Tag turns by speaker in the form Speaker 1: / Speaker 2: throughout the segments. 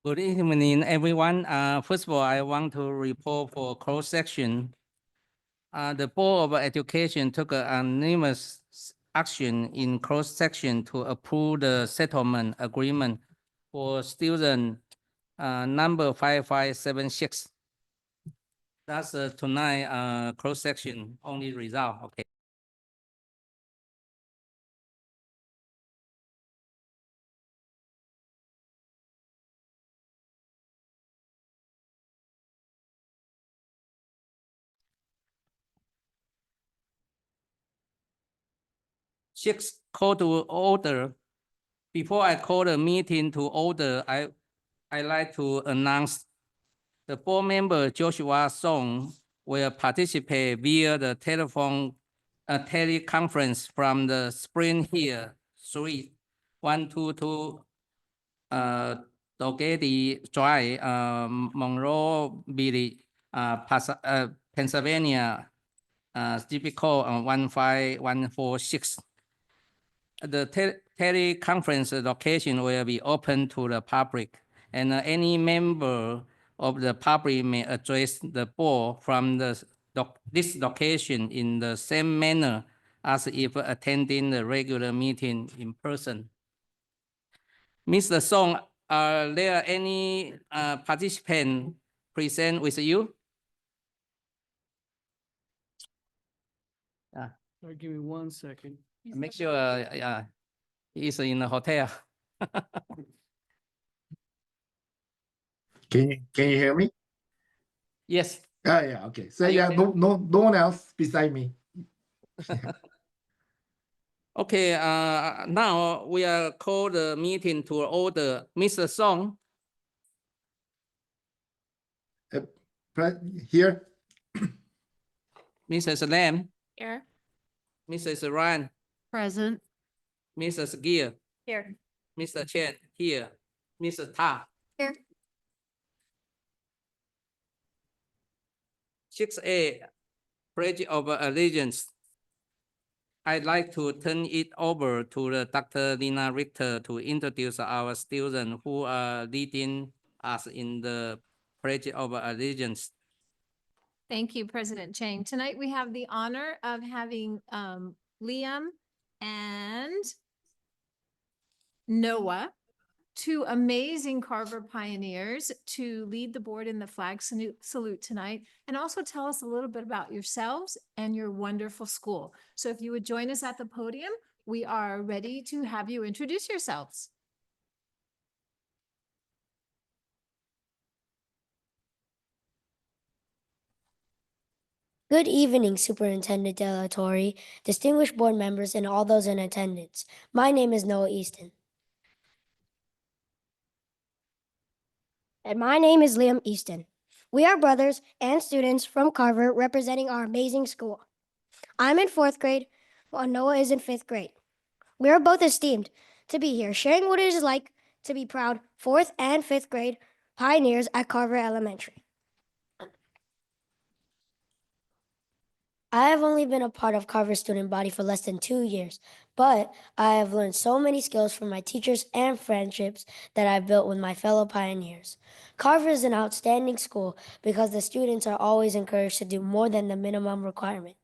Speaker 1: Good evening, everyone. First of all, I want to report for closed section. The Board of Education took an unanimous action in closed section to approve the settlement agreement for student number 5576. That's tonight closed section only result. Okay. Six, call to order. Before I call the meeting to order, I like to announce the board member Joshua Song will participate via the teleconference from the Spring Hill Suite 122 Dogety Drive, Monroe Village, Pennsylvania, zip code 15146. The teleconference location will be open to the public, and any member of the public may address the board from this location in the same manner as if attending the regular meeting in person. Mr. Song, are there any participants present with you?
Speaker 2: Sorry, give me 1 second.
Speaker 1: Make sure he's in the hotel.
Speaker 3: Can you hear me?
Speaker 1: Yes.
Speaker 3: Yeah, okay. So
Speaker 1: Are you
Speaker 3: yeah,
Speaker 1: there?
Speaker 3: no one else beside me.
Speaker 1: Okay, now we are call the meeting to order. Mr. Song,
Speaker 3: Here,
Speaker 1: Mrs. Lam,
Speaker 4: Here.
Speaker 1: Mrs. Ryan,
Speaker 4: Present.
Speaker 1: Mrs. Gear,
Speaker 4: Here.
Speaker 1: Mr. Chen here, Mr. Ta.
Speaker 4: Here.
Speaker 1: 6A, Pledge of Allegiance. I'd like to turn it over to the Dr. Lina Richter to introduce our students who are leading us in the Pledge of Allegiance.
Speaker 4: Thank you, President Chang. Tonight we have the honor of having Liam and Noah, two amazing Carver pioneers, to lead the board in the flag salute tonight, and also tell us a little bit about yourselves and your wonderful school. So if you would join us at the podium, we are ready to have you introduce yourselves.
Speaker 5: Good evening, Superintendent De La Torre, distinguished board members, and all those in attendance. My name is Noah Easton. And my name is Liam Easton. We are brothers and students from Carver representing our amazing school. I'm in 4th grade, while Noah is in 5th grade. We are both esteemed to be here, sharing what it is like to be proud 4th and 5th grade pioneers at Carver Elementary. I have only been a part of Carver's student body for less than 2 years, but I have learned so many skills from my teachers and friendships that I've built with my fellow pioneers. Carver is an outstanding school because the students are always encouraged to do more than the minimum requirement.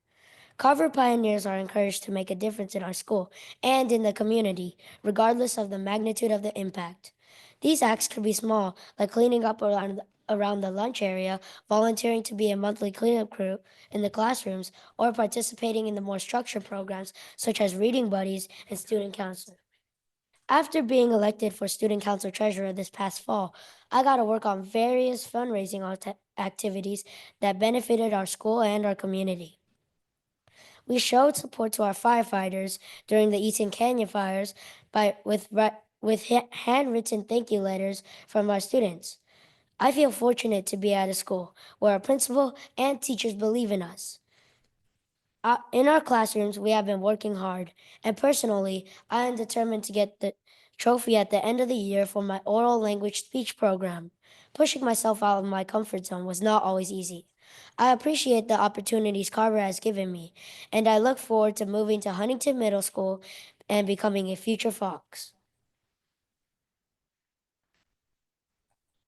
Speaker 5: Carver pioneers are encouraged to make a difference in our school and in the community, regardless of the magnitude of the impact. These acts could be small, like cleaning up around the lunch area, volunteering to be a monthly cleanup crew in the classrooms, or participating in the more structured programs such as reading buddies and student council. After being elected for student council treasurer this past fall, I got to work on various fundraising activities that benefited our school and our community. We showed support to our firefighters during the Eaton Canyon fires with handwritten thank you letters from our students. I feel fortunate to be at a school where our principal and teachers believe in us. In our classrooms, we have been working hard, and personally, I am determined to get the trophy at the end of the year for my oral language speech program. Pushing myself out of my comfort zone was not always easy. I appreciate the opportunities Carver has given me, and I look forward to moving to Huntington Middle School and becoming a future Fox.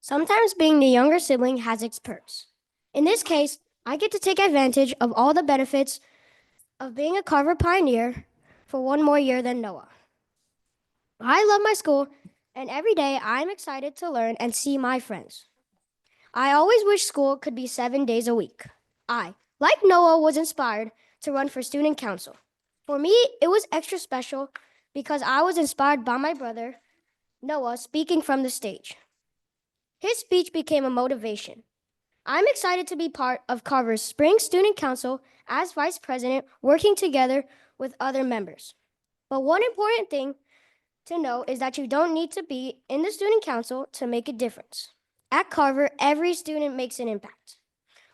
Speaker 5: Sometimes being the younger sibling has its perks. In this case, I get to take advantage of all the benefits of being a Carver pioneer for one more year than Noah. I love my school, and every day I'm excited to learn and see my friends. I always wish school could be 7 days a week. I, like Noah, was inspired to run for student council. For me, it was extra special because I was inspired by my brother, Noah, speaking from the stage. His speech became a motivation. I'm excited to be part of Carver's Spring Student Council as vice president, working together with other members. But one important thing to know is that you don't need to be in the student council to make a difference. At Carver, every student makes an impact.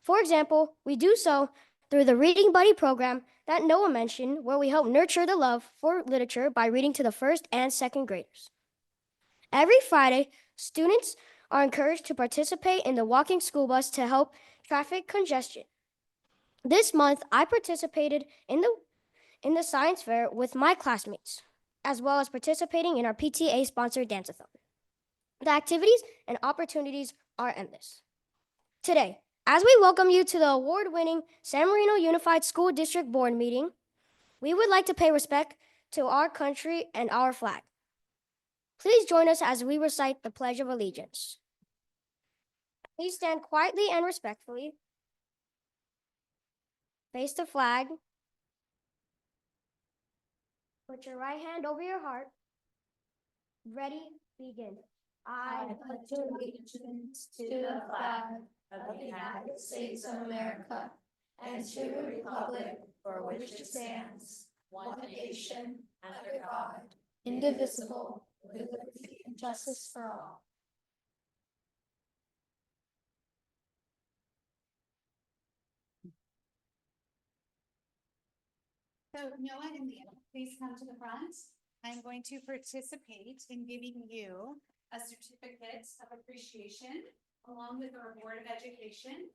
Speaker 5: For example, we do so through the Reading Buddy program that Noah mentioned, where we help nurture the love for literature by reading to the first and second graders. Every Friday, students are encouraged to participate in the walking school bus to help traffic congestion. This month, I participated in the science fair with my classmates, as well as participating in our PTA-sponsored dance-a-thon. The activities and opportunities are endless. Today, as we welcome you to the award-winning San Marino Unified School District Board meeting, we would like to pay respect to our country and our flag. Please join us as we recite the Pledge of Allegiance. Please stand quietly and respectfully. Face the flag. Put your right hand over your heart. Ready, begin. I pledge allegiance to the flag of the United States of America and to the republic for which it stands, one nation, under God, indivisible, with liberty and justice for all.
Speaker 6: So Noah and Leah, please come to the front. I'm going to participate in giving you a certificate of appreciation along with our Board of Education.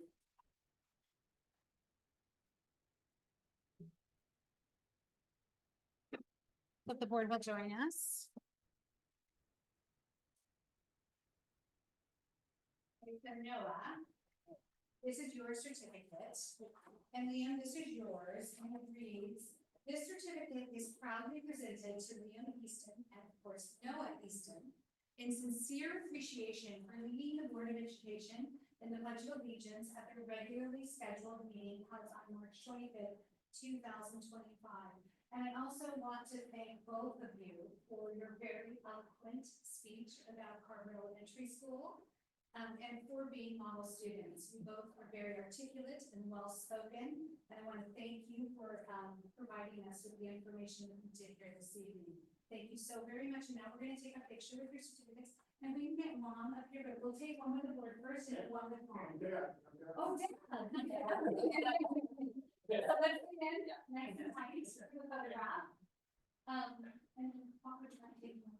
Speaker 6: But the board will join us. So Noah, this is your certificate. And Liam, this is yours, and it reads, this certificate is proudly presented to Liam Easton and of course Noah Easton in sincere appreciation for leading the Board of Education in the Pledge of Allegiance at their regularly scheduled meeting held on March 25th, 2025. And I also want to thank both of you for your very eloquent speech about Carver Elementary School. And for being model students. You both are very articulate and well-spoken, and I want to thank you for providing us with the information that you did here this evening. Thank you so very much, and now we're going to take a picture with your certificates, and we can get mom up here, but we'll take one with the board first and one with mom. Oh, Dad. So let's begin, nice and tight, with the photograph. And Mom, would you like to take one?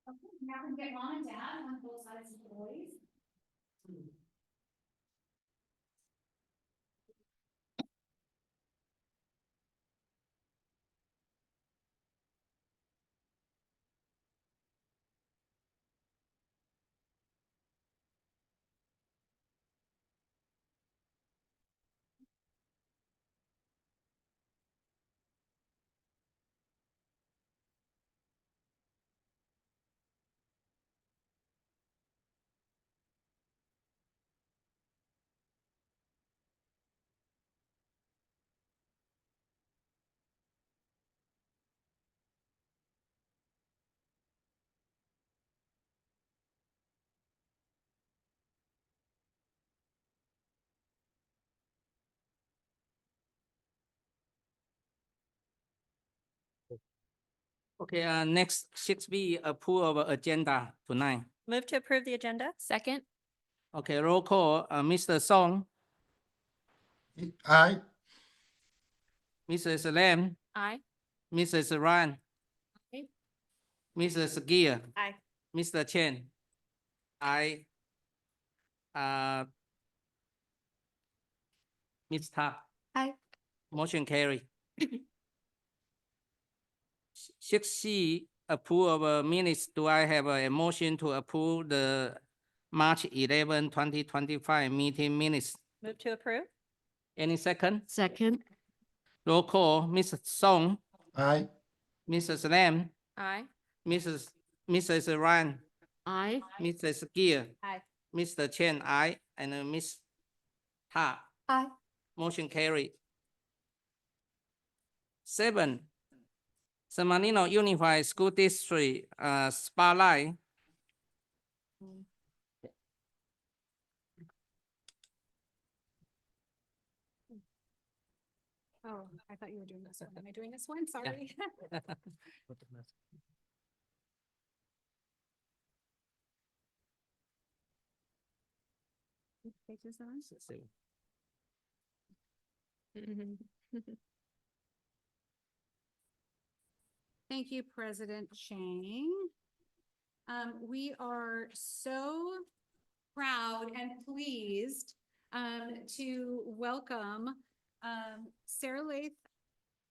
Speaker 6: Okay, now we get mom and dad on both sides of the boys.
Speaker 1: Okay, next 6B, approval of agenda tonight.
Speaker 7: Move to approve the agenda. Second.
Speaker 1: Okay, roll call, Mr. Song,
Speaker 3: Aye.
Speaker 1: Mrs. Lam,
Speaker 7: Aye.
Speaker 1: Mrs. Ryan.
Speaker 7: Aye.
Speaker 1: Mrs. Gear,
Speaker 7: Aye.
Speaker 1: Mr. Chen. I. Ms. Ta.
Speaker 4: Aye.
Speaker 1: Motion carry. 6C, approve of minutes. Do I have a motion to approve the March 11, 2025 meeting minutes?
Speaker 7: Move to approve?
Speaker 1: Any second?
Speaker 2: Second.
Speaker 1: Roll call, Mrs. Song,
Speaker 3: Aye.
Speaker 1: Mrs. Lam,
Speaker 7: Aye.
Speaker 1: Mrs. Ryan,
Speaker 2: Aye.
Speaker 1: Mrs. Gear,
Speaker 7: Aye.
Speaker 1: Mr. Chen, I, and Ms. Ha.
Speaker 4: Aye.
Speaker 1: Motion carried. 7, San Marino Unified School District, spotlight.
Speaker 6: Oh, I thought you were doing this one. Am I doing this one? Sorry. Which page is that on? Thank you, President Chang. We are so proud and pleased to welcome Sarah Lath.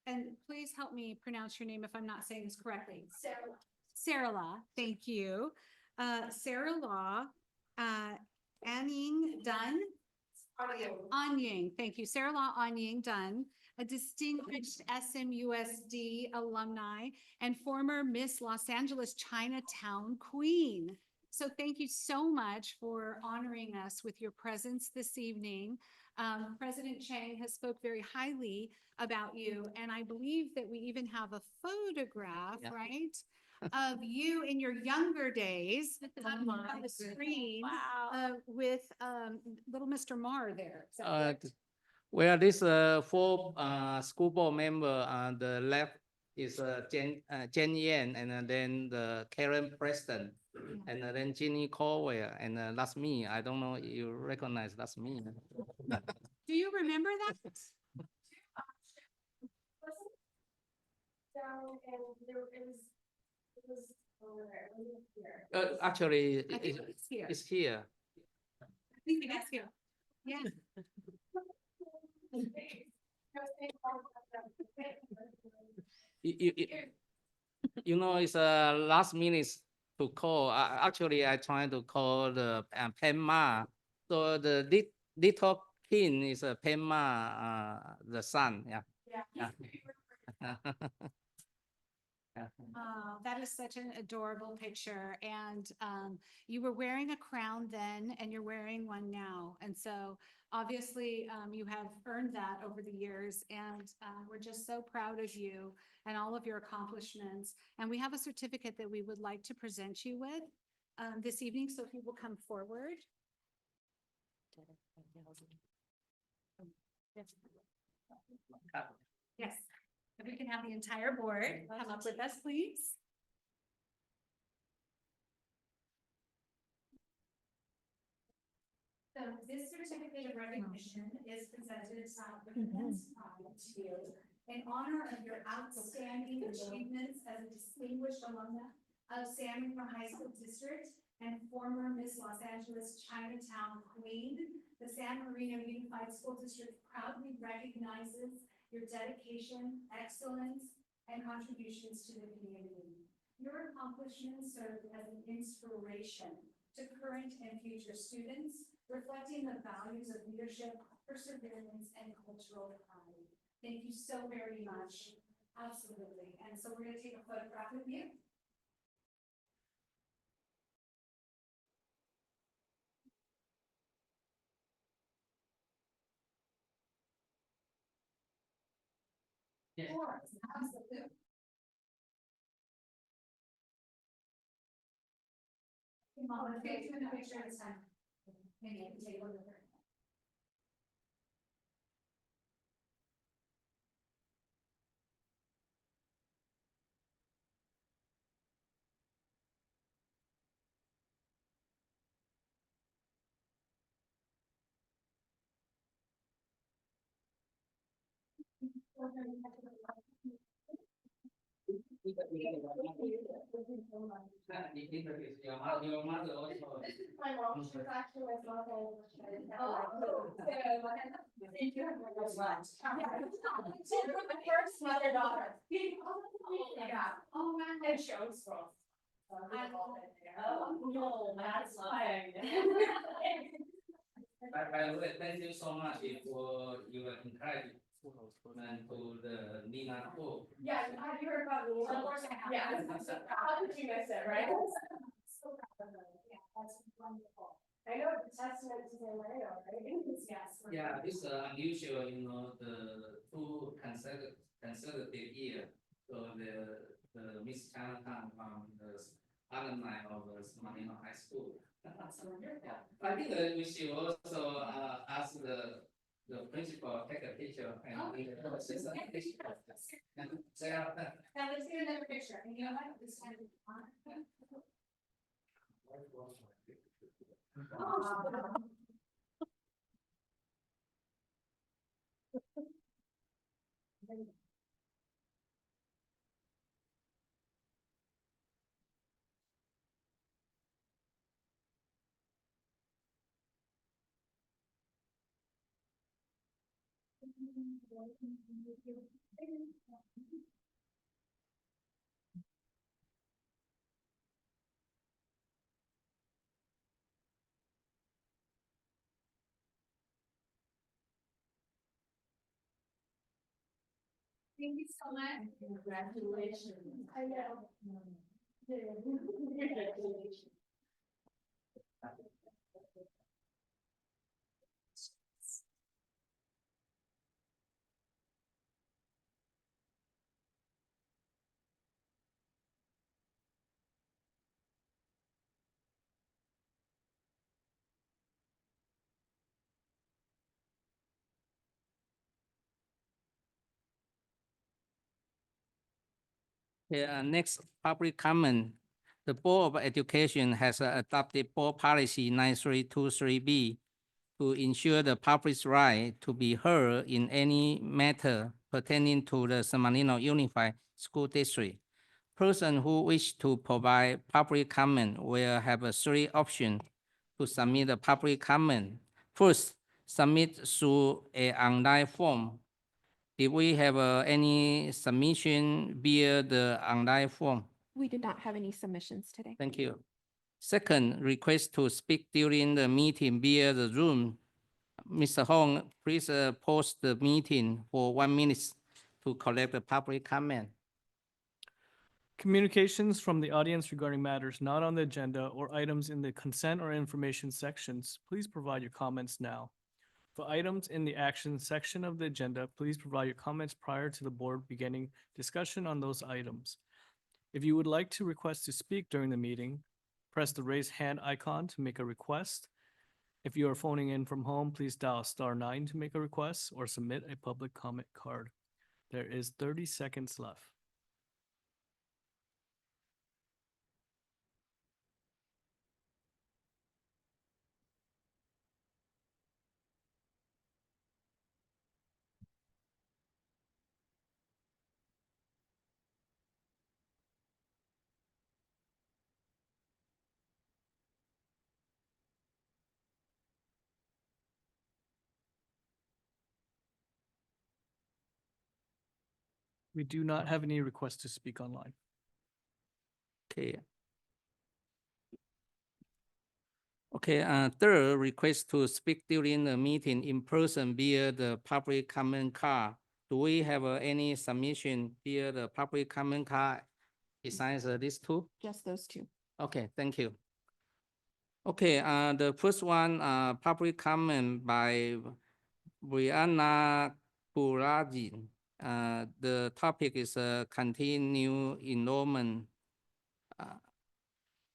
Speaker 6: And please help me pronounce your name if I'm not saying this correctly. Sarah Law, thank you. Sarah Law, Anying Dunn. Anying, thank you. Sarah Law Anying Dunn, a distinguished SMUSD alumni and former Miss Los Angeles Chinatown Queen. So thank you so much for honoring us with your presence this evening. President Chang has spoke very highly about you, and I believe that we even have a photograph,
Speaker 1: Yeah.
Speaker 6: right? Of you in your younger days on the screen.
Speaker 7: Wow.
Speaker 6: With little Mr. Marr there. Is that
Speaker 1: Uh,
Speaker 6: correct?
Speaker 1: Well, this four school board member on the left is Jen Yan, and then the Karen Preston, and then Ginny Colwell, and that's me. I don't know if you recognize that's me.
Speaker 6: Do you remember that?
Speaker 1: Actually,
Speaker 6: I think it's here.
Speaker 1: it's here.
Speaker 6: I think it's here. Yeah.
Speaker 1: You know, it's last minute to call. Actually, I trying to call the Penma. So the little pin is Penma, the son. Yeah. Yeah.
Speaker 6: Oh, that is such an adorable picture. And you were wearing a crown then, and you're wearing one now. And so obviously you have earned that over the years. And we're just so proud of you and all of your accomplishments. And we have a certificate that we would like to present you with this evening. So if you will come forward. Yes, if we can have the entire board come up with us, please. So this certificate of recognition is presented with immense pride to you in honor of your outstanding achievements as a distinguished alumna of San Marino High School District and former Miss Los Angeles Chinatown Queen. The San Marino Unified School District proudly recognizes your dedication, excellence, and contributions to the community. Your accomplishments serve as an inspiration to current and future students, reflecting the values of leadership, perseverance, and cultural pride. Thank you so very much. Absolutely. And so we're going to take a photograph with you.
Speaker 1: Yes.
Speaker 6: Of course, absolutely. Mom, let's get you in the picture this time. Maybe you can take a look at her.
Speaker 1: Your mother also.
Speaker 6: This is my mom, she was actually my mother. Thank you very much. She's the first mother-daughter. Yeah. Oh, man. And she owns both. Oh, no, that's fine.
Speaker 1: By the way, thank you so much for your encouragement to the Nina Pool.
Speaker 6: Yeah, have you heard about me? Of course I have. Yeah. How could you miss it, right? So proud of her. Yeah, that's wonderful. I know it's a testament to their land, right? Yes.
Speaker 1: Yeah, it's unusual, the two consecutive year. So the Miss Chinatown from the alumni of the Manila High School.
Speaker 6: That's wonderful.
Speaker 1: I think we should also ask the principal take a picture and.
Speaker 6: Oh, yeah.
Speaker 1: Now let's
Speaker 6: get another picture. And you know what? This time. Thank you so much. Congratulations. I know. Congratulations.
Speaker 1: Yeah, next public comment. The Board of Education has adopted Board Policy 9323B to ensure the public's right to be heard in any matter pertaining to the San Marino Unified School District. Person who wish to provide public comment will have three options to submit a public comment. First, submit through an online form. Did we have any submission via the online form?
Speaker 7: We did not have any submissions today.
Speaker 1: Thank you. Second, request to speak during the meeting via the Zoom. Mr. Hong, please post the meeting for 1 minute to collect the public comment.
Speaker 2: Communications from the audience regarding matters not on the agenda or items in the consent or information sections, please provide your comments now. For items in the action section of the agenda, please provide your comments prior to the board beginning discussion on those items. If you would like to request to speak during the meeting, press the raise hand icon to make a request. If you are phoning in from home, please dial *9 to make a request or submit a public comment card. There is 30 seconds left. We do not have any requests to speak online.
Speaker 1: Okay. Okay, third, request to speak during the meeting in person via the public comment card. Do we have any submission via the public comment card besides these two?
Speaker 7: Just those two.
Speaker 1: Okay, thank you. Okay, the first one, public comment by Brianna Burajin. The topic is continue enrollment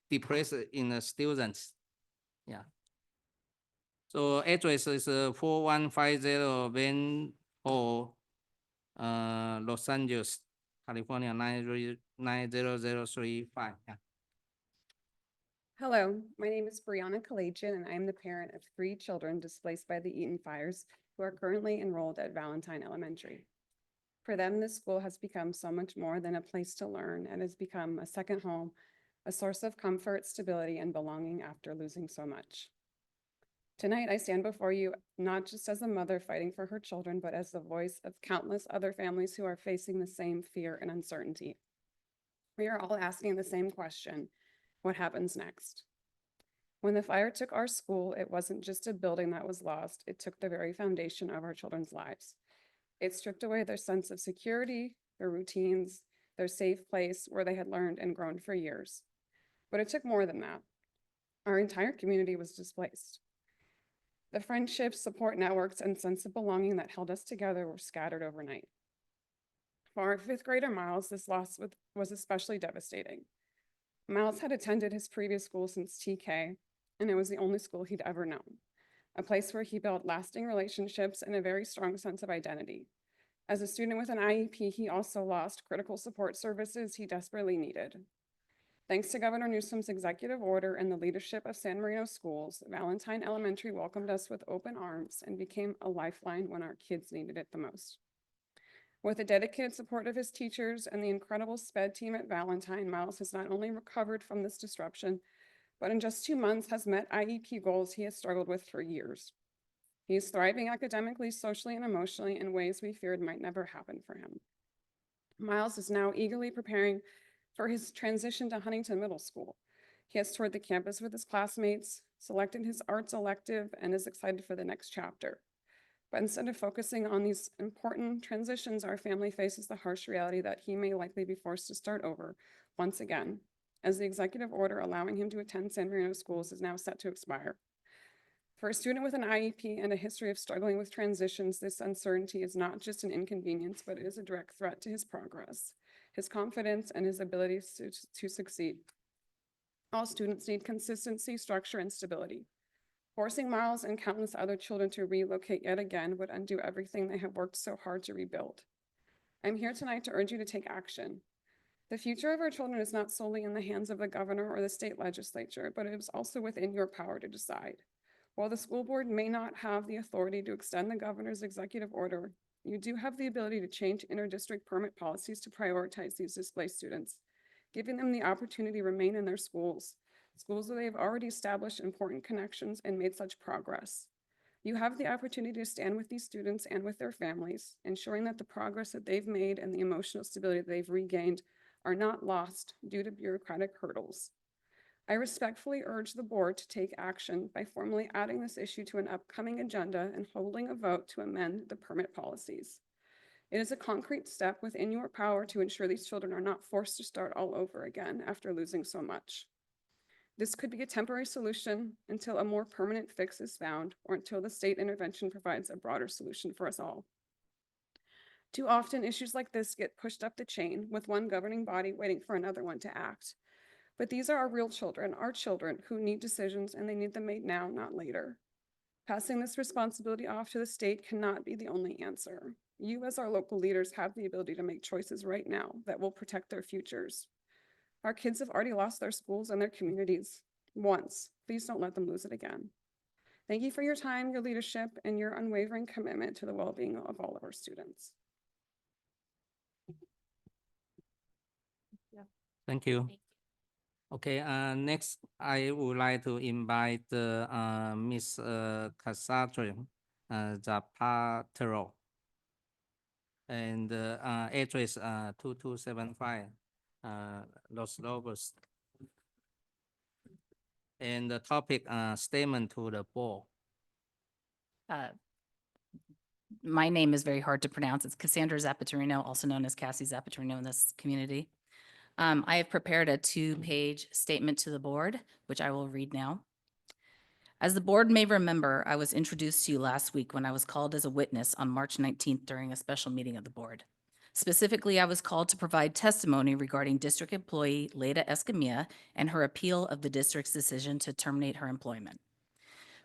Speaker 1: depressed in the students. Yeah. So address is 4150 Van Hall, Los Angeles, California 90035. Yeah.
Speaker 8: Hello, my name is Brianna Kalajian, and I am the parent of 3 children displaced by the Eaton fires who are currently enrolled at Valentine Elementary. For them, this school has become so much more than a place to learn and has become a second home, a source of comfort, stability, and belonging after losing so much. Tonight, I stand before you not just as a mother fighting for her children, but as the voice of countless other families who are facing the same fear and uncertainty. We are all asking the same question: what happens next? When the fire took our school, it wasn't just a building that was lost, it took the very foundation of our children's lives. It stripped away their sense of security, their routines, their safe place where they had learned and grown for years. But it took more than that. Our entire community was displaced. The friendships, support networks, and sense of belonging that held us together were scattered overnight. For our fifth grader Miles, this loss was especially devastating. Miles had attended his previous school since TK, and it was the only school he'd ever known, a place where he built lasting relationships and a very strong sense of identity. As a student with an IEP, he also lost critical support services he desperately needed. Thanks to Governor Newsom's executive order and the leadership of San Marino schools, Valentine Elementary welcomed us with open arms and became a lifeline when our kids needed it the most. With the dedicated support of his teachers and the incredible SPED team at Valentine, Miles has not only recovered from this disruption, but in just 2 months has met IEP goals he has struggled with for years. He is thriving academically, socially, and emotionally in ways we feared might never happen for him. Miles is now eagerly preparing for his transition to Huntington Middle School. He has toured the campus with his classmates, selected his arts elective, and is excited for the next chapter. But instead of focusing on these important transitions, our family faces the harsh reality that he may likely be forced to start over once again, as the executive order allowing him to attend San Marino schools is now set to expire. For a student with an IEP and a history of struggling with transitions, this uncertainty is not just an inconvenience, but it is a direct threat to his progress, his confidence, and his ability to succeed. All students need consistency, structure, and stability. Forcing Miles and countless other children to relocate yet again would undo everything they have worked so hard to rebuild. I'm here tonight to urge you to take action. The future of our children is not solely in the hands of the governor or the state legislature, but it is also within your power to decide. While the school board may not have the authority to extend the governor's executive order, you do have the ability to change inter-district permit policies to prioritize these displaced students, giving them the opportunity to remain in their schools where they have already established important connections and made such progress. You have the opportunity to stand with these students and with their families, ensuring that the progress that they've made and the emotional stability that they've regained are not lost due to bureaucratic hurdles. I respectfully urge the board to take action by formally adding this issue to an upcoming agenda and holding a vote to amend the permit policies. It is a concrete step within your power to ensure these children are not forced to start all over again after losing so much. This could be a temporary solution until a more permanent fix is found or until the state intervention provides a broader solution for us all. Too often, issues like this get pushed up the chain with one governing body waiting for another one to act. But these are our real children, our children who need decisions, and they need them made now, not later. Passing this responsibility off to the state cannot be the only answer. You, as our local leaders, have the ability to make choices right now that will protect their futures. Our kids have already lost their schools and their communities once. Please don't let them lose it again. Thank you for your time, your leadership, and your unwavering commitment to the well-being of all of our students.
Speaker 1: Thank you. Okay, next, I would like to invite Miss Cassandra Zapatero. And address 2275 Los Lobos. And the topic statement to the board.
Speaker 9: My name is very hard to pronounce. It's Cassandra Zapaterino, also known as Cassie Zapaterino in this community. I have prepared a 2-page statement to the board, which I will read now. As the board may remember, I was introduced to you last week when I was called as a witness on March 19th during a special meeting of the board. Specifically, I was called to provide testimony regarding district employee Leda Escamilla and her appeal of the district's decision to terminate her employment.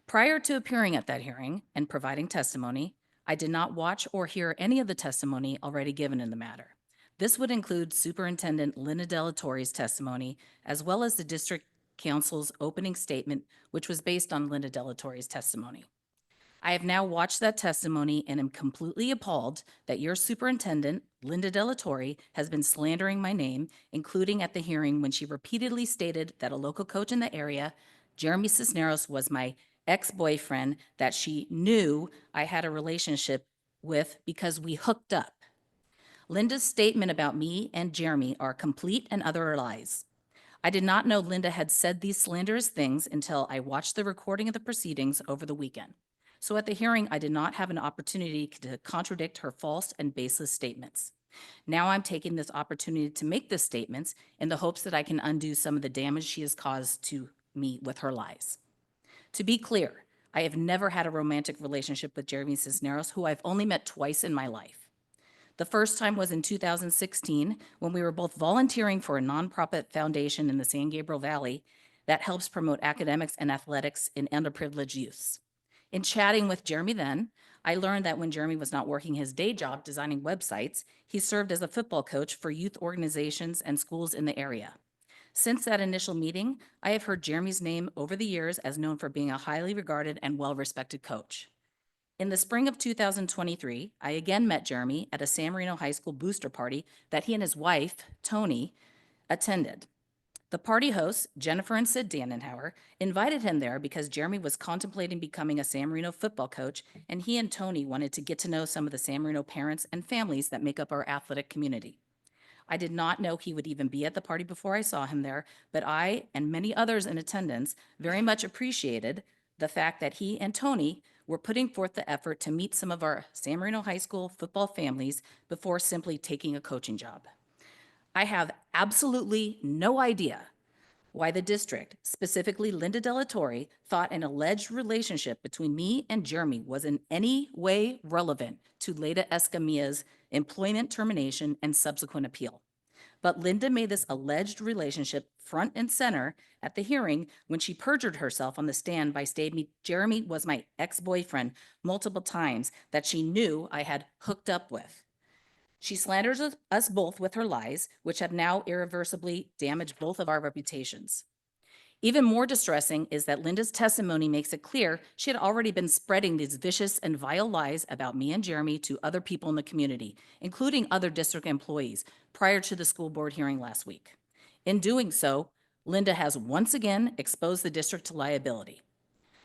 Speaker 9: Prior to appearing at that hearing and providing testimony, I did not watch or hear any of the testimony already given in the matter. This would include Superintendent Linda Delatorre's testimony, as well as the district council's opening statement, which was based on Linda Delatorre's testimony. I have now watched that testimony and am completely appalled that your superintendent, Linda Delatorre, has been slandering my name, including at the hearing when she repeatedly stated that a local coach in the area, Jeremy Cisneros, was my ex-boyfriend that she knew I had a relationship with because we hooked up. Linda's statement about me and Jeremy are complete and utter lies. I did not know Linda had said these slanderous things until I watched the recording of the proceedings over the weekend. So at the hearing, I did not have an opportunity to contradict her false and baseless statements. Now I'm taking this opportunity to make these statements in the hopes that I can undo some of the damage she has caused to me with her lies. To be clear, I have never had a romantic relationship with Jeremy Cisneros, who I've only met twice in my life. The first time was in 2016 when we were both volunteering for a nonprofit foundation in the San Gabriel Valley that helps promote academics and athletics in underprivileged youths. In chatting with Jeremy then, I learned that when Jeremy was not working his day job designing websites, he served as a football coach for youth organizations and schools in the area. Since that initial meeting, I have heard Jeremy's name over the years as known for being a highly regarded and well-respected coach. In the spring of 2023, I again met Jeremy at a San Marino High School booster party that he and his wife, Tony, attended. The party hosts, Jennifer and Sid Dannenhauer, invited him there because Jeremy was contemplating becoming a San Marino football coach, and he and Tony wanted to get to know some of the San Marino parents and families that make up our athletic community. I did not know he would even be at the party before I saw him there, but I and many others in attendance very much appreciated the fact that he and Tony were putting forth the effort to meet some of our San Marino High School football families before simply taking a coaching job. I have absolutely no idea why the district, specifically Linda Delatorre, thought an alleged relationship between me and Jeremy was in any way relevant to Leda Escamilla's employment termination and subsequent appeal. But Linda made this alleged relationship front and center at the hearing when she perjured herself on the stand by stating Jeremy was my ex-boyfriend multiple times that she knew I had hooked up with. She slanders us both with her lies, which have now irreversibly damaged both of our reputations. Even more distressing is that Linda's testimony makes it clear she had already been spreading these vicious and vile lies about me and Jeremy to other people in the community, including other district employees, prior to the school board hearing last week. In doing so, Linda has once again exposed the district to liability.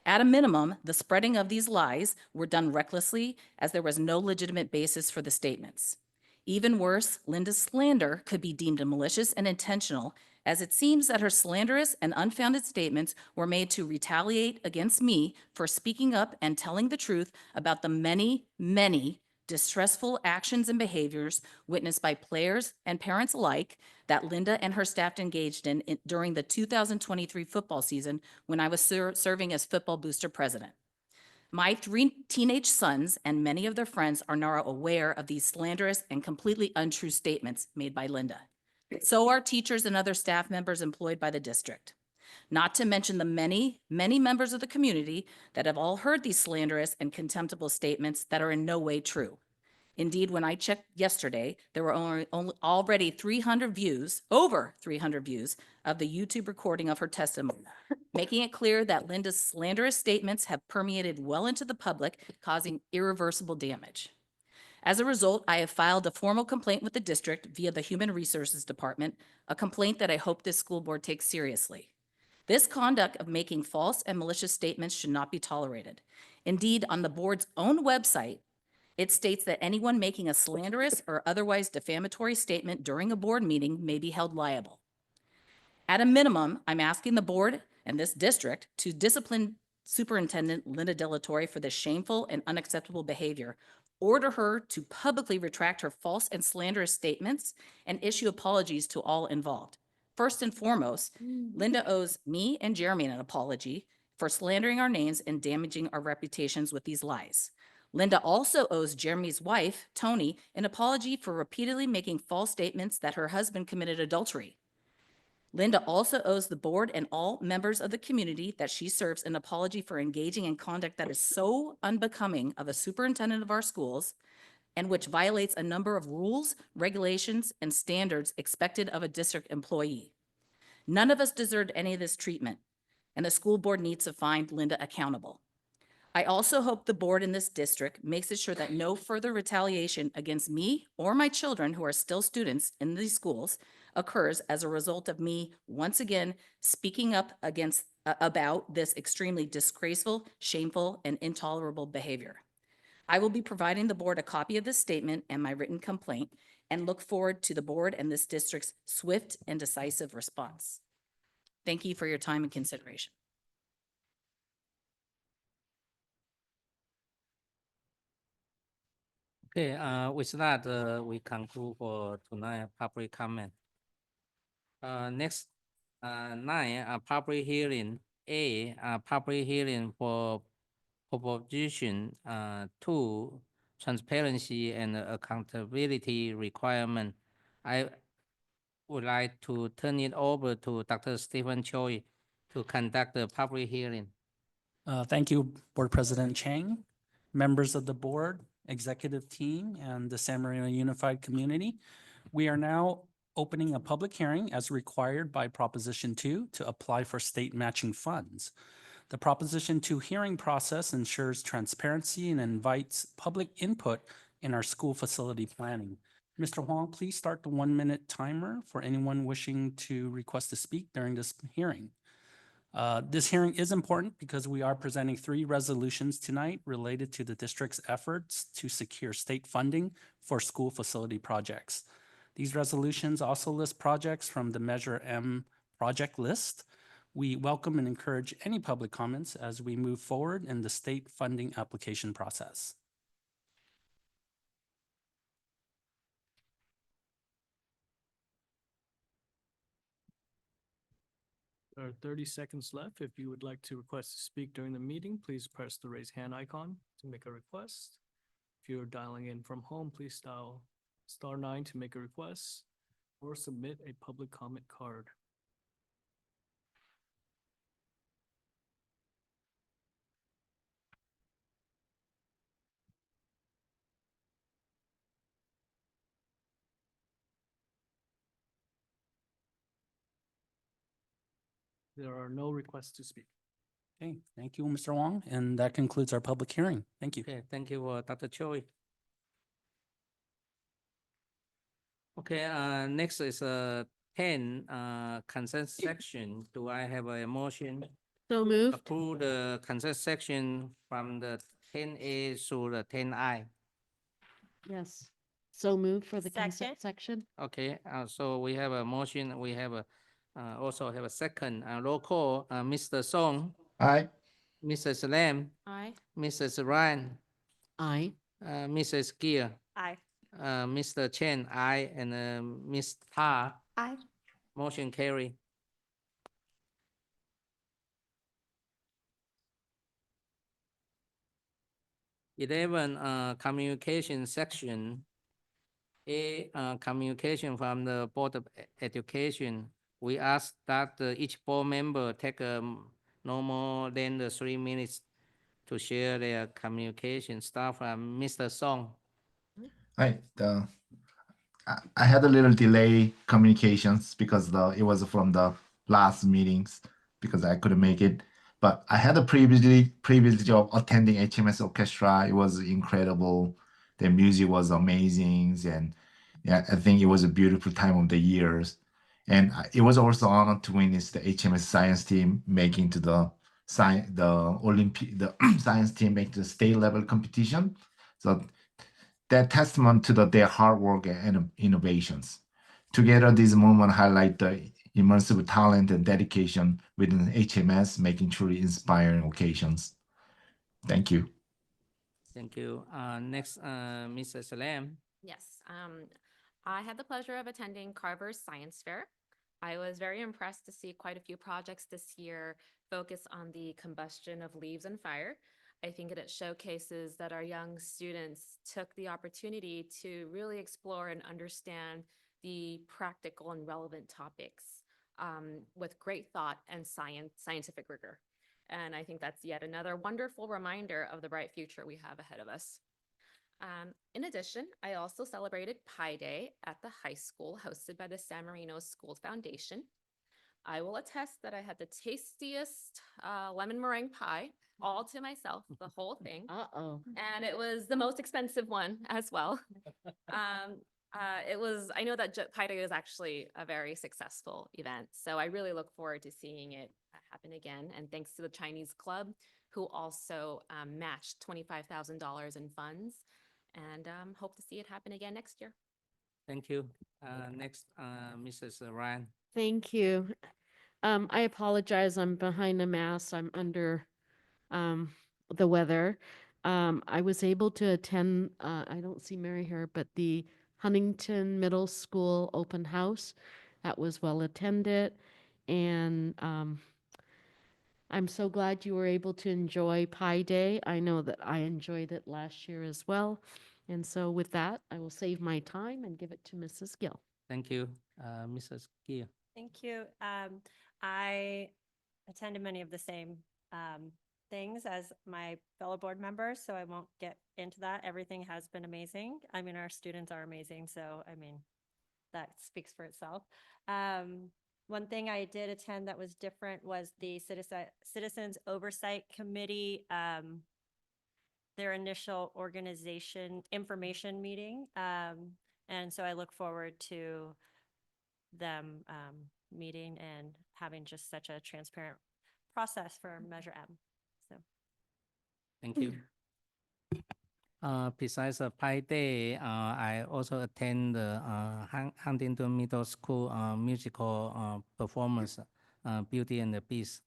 Speaker 9: At a minimum, the spreading of these lies were done recklessly, as there was no legitimate basis for the statements. Even worse, Linda's slander could be deemed malicious and intentional, as it seems that her slanderous and unfounded statements were made to retaliate against me for speaking up and telling the truth about the many, many distressful actions and behaviors witnessed by players and parents alike that Linda and her staff engaged in during the 2023 football season when I was serving as football booster president. My 3 teenage sons and many of their friends are now aware of these slanderous and completely untrue statements made by Linda. So are teachers and other staff members employed by the district. Not to mention the many, many members of the community that have all heard these slanderous and contemptible statements that are in no way true. Indeed, when I checked yesterday, there were already 300 views, over 300 views, of the YouTube recording of her testimony, making it clear that Linda's slanderous statements have permeated well into the public, causing irreversible damage. As a result, I have filed a formal complaint with the district via the Human Resources Department, a complaint that I hope this school board takes seriously. This conduct of making false and malicious statements should not be tolerated. Indeed, on the board's own website, it states that anyone making a slanderous or otherwise defamatory statement during a board meeting may be held liable. At a minimum, I'm asking the board and this district to discipline Superintendent Linda Delatorre for this shameful and unacceptable behavior, order her to publicly retract her false and slanderous statements, and issue apologies to all involved. First and foremost, Linda owes me and Jeremy an apology for slandering our names and damaging our reputations with these lies. Linda also owes Jeremy's wife, Tony, an apology for repeatedly making false statements that her husband committed adultery. Linda also owes the board and all members of the community that she serves an apology for engaging in conduct that is so unbecoming of a superintendent of our schools and which violates a number of rules, regulations, and standards expected of a district employee. None of us deserved any of this treatment, and the school board needs to find Linda accountable. I also hope the board in this district makes it sure that no further retaliation against me or my children who are still students in these schools occurs as a result of me once again speaking up about this extremely disgraceful, shameful, and intolerable behavior. I will be providing the board a copy of this statement and my written complaint and look forward to the board and this district's swift and decisive response. Thank you for your time and consideration.
Speaker 1: Okay, with that, we conclude for tonight public comment. Next, 9, public hearing. A, public hearing for proposition 2, transparency and accountability requirement. I would like to turn it over to Dr. Stephen Choi to conduct the public hearing.
Speaker 10: Thank you, Board President Chang, members of the board, executive team, and the San Marino Unified Community. We are now opening a public hearing as required by Proposition 2 to apply for state matching funds. The Proposition 2 hearing process ensures transparency and invites public input in our school facility planning. Mr. Huang, please start the 1-minute timer for anyone wishing to request to speak during this hearing. This hearing is important because we are presenting 3 resolutions tonight related to the district's efforts to secure state funding for school facility projects. These resolutions also list projects from the Measure M project list. We welcome and encourage any public comments as we move forward in the state funding application process.
Speaker 2: There are 30 seconds left. If you would like to request to speak during the meeting, please press the raise hand icon to make a request. If you're dialing in from home, please dial *9 to make a request or submit a public comment card. There are no requests to speak.
Speaker 10: Okay, thank you, Mr. Wong, and that concludes our public hearing. Thank you.
Speaker 1: Okay, thank you, Dr. Choi. Okay, next is 10, consent section. Do I have a motion?
Speaker 7: So moved.
Speaker 1: Approve the consent section from the 10A through the 10I.
Speaker 7: Yes. So moved for the
Speaker 9: Second.
Speaker 7: consent section.
Speaker 1: Okay, so we have a motion, we have a, also have a second, roll call, Mr. Song,
Speaker 3: Aye.
Speaker 1: Mrs. Lam,
Speaker 7: Aye.
Speaker 1: Mrs. Ryan,
Speaker 7: Aye.
Speaker 1: Mrs. Gill,
Speaker 9: Aye.
Speaker 1: Mr. Chen, aye, and Ms. Ta,
Speaker 7: Aye.
Speaker 1: motion carry. Eleven, communication section. A, communication from the Board of Education. We ask that each board member take no more than the 3 minutes to share their communication. Start from Mr. Song.
Speaker 3: Hi. I had a little delay communications because it was from the last meetings because I couldn't make it. But I had a privilege of attending HMS Orchestra. It was incredible. The music was amazing, and yeah, I think it was a beautiful time of the years. And it was also an honor to witness the HMS science team making to the science team make the state level competition. So that testament to their hard work and innovations. Together, this moment highlight the immersive talent and dedication within HMS, making truly inspiring occasions. Thank you.
Speaker 1: Thank you. Next, Mrs. Lam.
Speaker 11: Yes, I had the pleasure of attending Carver's Science Fair. I was very impressed to see quite a few projects this year focus on the combustion of leaves and fire. I think it showcases that our young students took the opportunity to really explore and understand the practical and relevant topics with great thought and scientific rigor. And I think that's yet another wonderful reminder of the bright future we have ahead of us. In addition, I also celebrated Pi Day at the high school hosted by the San Marino School Foundation. I will attest that I had the tastiest lemon meringue pie all to myself, the whole thing.
Speaker 7: Uh-oh.
Speaker 11: And it was the most expensive one as well. I know that Pi Day was actually a very successful event. So I really look forward to seeing it happen again. And thanks to the Chinese Club, who also matched $25,000 in funds, and hope to see it happen again next year.
Speaker 1: Thank you. Next, Mrs. Ryan.
Speaker 7: Thank you. I apologize. I'm behind a mask. I'm under the weather. I was able to attend, I don't see Mary here, but the Huntington Middle School open house. That was well attended. And I'm so glad you were able to enjoy Pi Day. I know that I enjoyed it last year as well. And so with that, I will save my time and give it to Mrs. Gill.
Speaker 1: Thank you. Mrs. Gill.
Speaker 12: Thank you. I attended many of the same things as my fellow board members, so I won't get into that. Everything has been amazing. I mean, our students are amazing, so I mean, that speaks for itself. One thing I did attend that was different was the Citizens Oversight Committee, their initial organization information meeting. And so I look forward to them meeting and having just such a transparent process for Measure M. So
Speaker 1: Thank you. Besides Pi Day, I also attend the Huntington Middle School musical performance, Beauty and the Beast.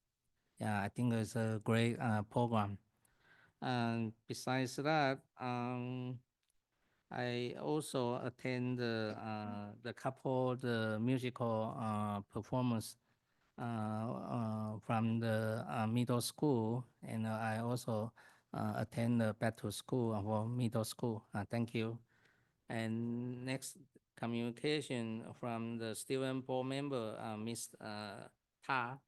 Speaker 1: Yeah, I think it's a great program. And besides that, I also attend the couple the musical performance from the middle school, and I also attend the back to school for middle school. Thank you. And next communication from the student board member, Ms. Ta.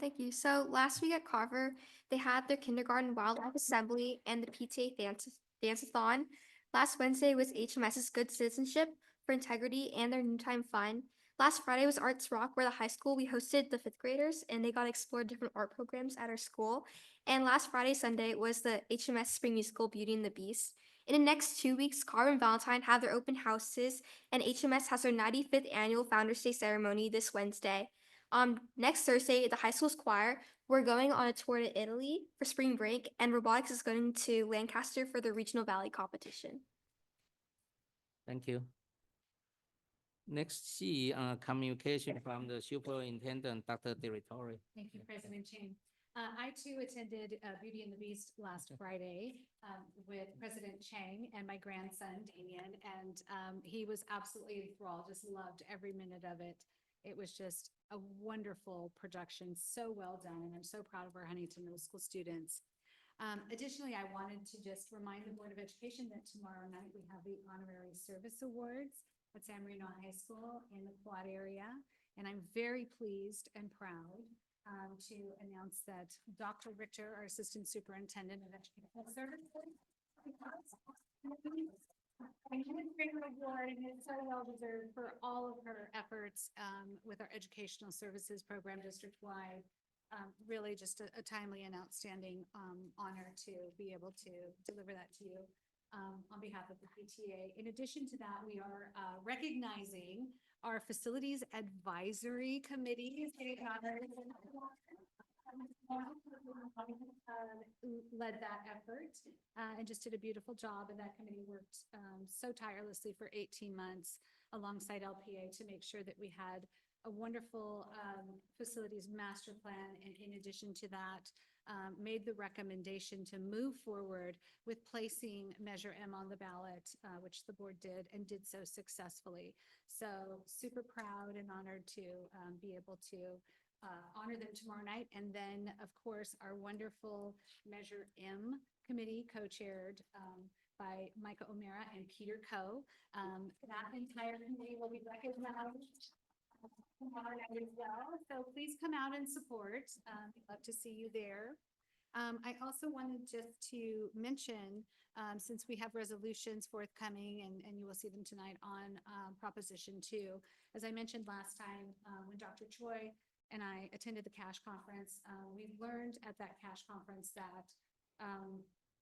Speaker 13: Thank you. So last week at Carver, they had their kindergarten wildlife assembly and the PTA dance-a-thon. Last Wednesday was HMS's Good Citizenship for Integrity and their Noontime Fun. Last Friday was Arts Rock, where the high school we hosted the fifth graders and they got to explore different art programs at our school. And last Friday, Sunday was the HMS Spring Musical Beauty and the Beast. In the next 2 weeks, Carver and Valentine have their open houses, and HMS has their 95th annual Founders Day ceremony this Wednesday. Next Thursday, the high school's choir, we're going on a tour to Italy for spring break, and robotics is going to Lancaster for the Regional Valley competition.
Speaker 1: Thank you. Next, see communication from the superintendent, Dr. Directori.
Speaker 14: Thank you, President Chang. I too attended Beauty and the Beast last Friday with President Chang and my grandson, Damien, and he was absolutely enthralled, just loved every minute of it. It was just a wonderful production, so well done, and I'm so proud of our Huntington Middle School students. Additionally, I wanted to just remind the Board of Education that tomorrow night we have the Honorary Service Awards at San Marino High School in the Quad area, and I'm very pleased and proud to announce that Dr. Richter, our Assistant Superintendent of Educational Services, award, and it's so well deserved for all of her efforts with our educational services program district-wide. Really just a timely and outstanding honor to be able to deliver that to you on behalf of the PTA. In addition to that, we are recognizing our Facilities Advisory Committee. Led that effort and just did a beautiful job, and that committee worked so tirelessly for 18 months alongside LPA to make sure that we had a wonderful facilities master plan, and in addition to that, made the recommendation to move forward with placing Measure M on the ballot, which the board did and did so successfully. So super proud and honored to be able to honor them tomorrow night. And then, of course, our wonderful Measure M committee co-chaired by Micah O'Mara and Peter Coe. That entire committee will be recognized tomorrow night as well. So please come out and support. We'd love to see you there. I also wanted just to mention, since we have resolutions forthcoming and you will see them tonight on Proposition 2, as I mentioned last time, when Dr. Choi and I attended the cash conference. We learned at that cash conference that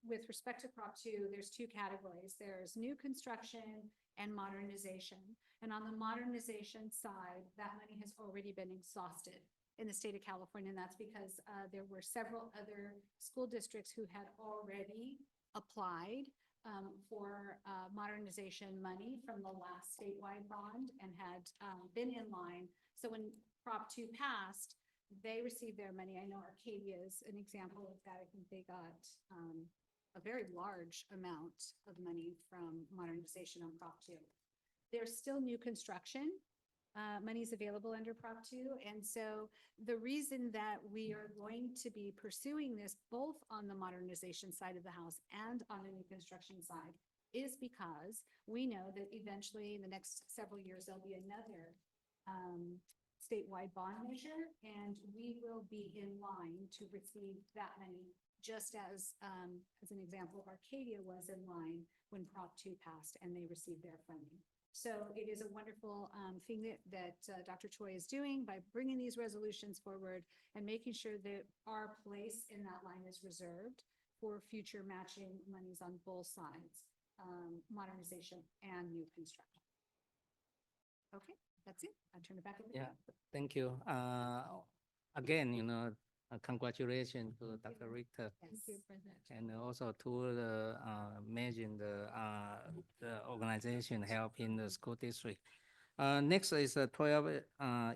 Speaker 14: with respect to Prop 2, there's two categories. There's new construction and modernization. And on the modernization side, that money has already been exhausted in the state of California. And that's because there were several other school districts who had already applied for modernization money from the last statewide bond and had been in line. So when Prop 2 passed, they received their money. I know Arcadia is an example of that. I think they got a very large amount of money from modernization on Prop 2. There's still new construction. Money's available under Prop 2. And so the reason that we are going to be pursuing this both on the modernization side of the house and on the new construction side is because we know that eventually in the next several years, there'll be another statewide bond measure, and we will be in line to receive that money, just as an example, Arcadia was in line when Prop 2 passed and they received their funding. So it is a wonderful thing that Dr. Choi is doing by bringing these resolutions forward and making sure that our place in that line is reserved for future matching monies on both sides, modernization and new construction. Okay, that's it. I'll turn it back over to you.
Speaker 1: Yeah, thank you. Again, congratulations to Dr. Richter.
Speaker 14: Thank you, President.
Speaker 1: And also to the managing the organization helping the school district. Next is 12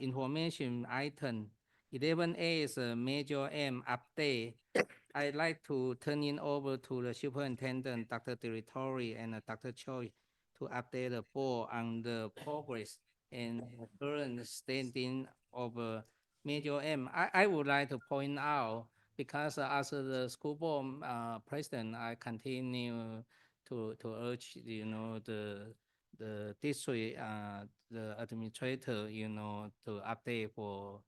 Speaker 1: information item. 11A is a Major M update. I'd like to turn it over to the superintendent, Dr. Directori, and Dr. Choi to update the board on the progress and current standing of Major M. I would like to point out, because as the school board president, I continue to urge, the district, the administrator, to update for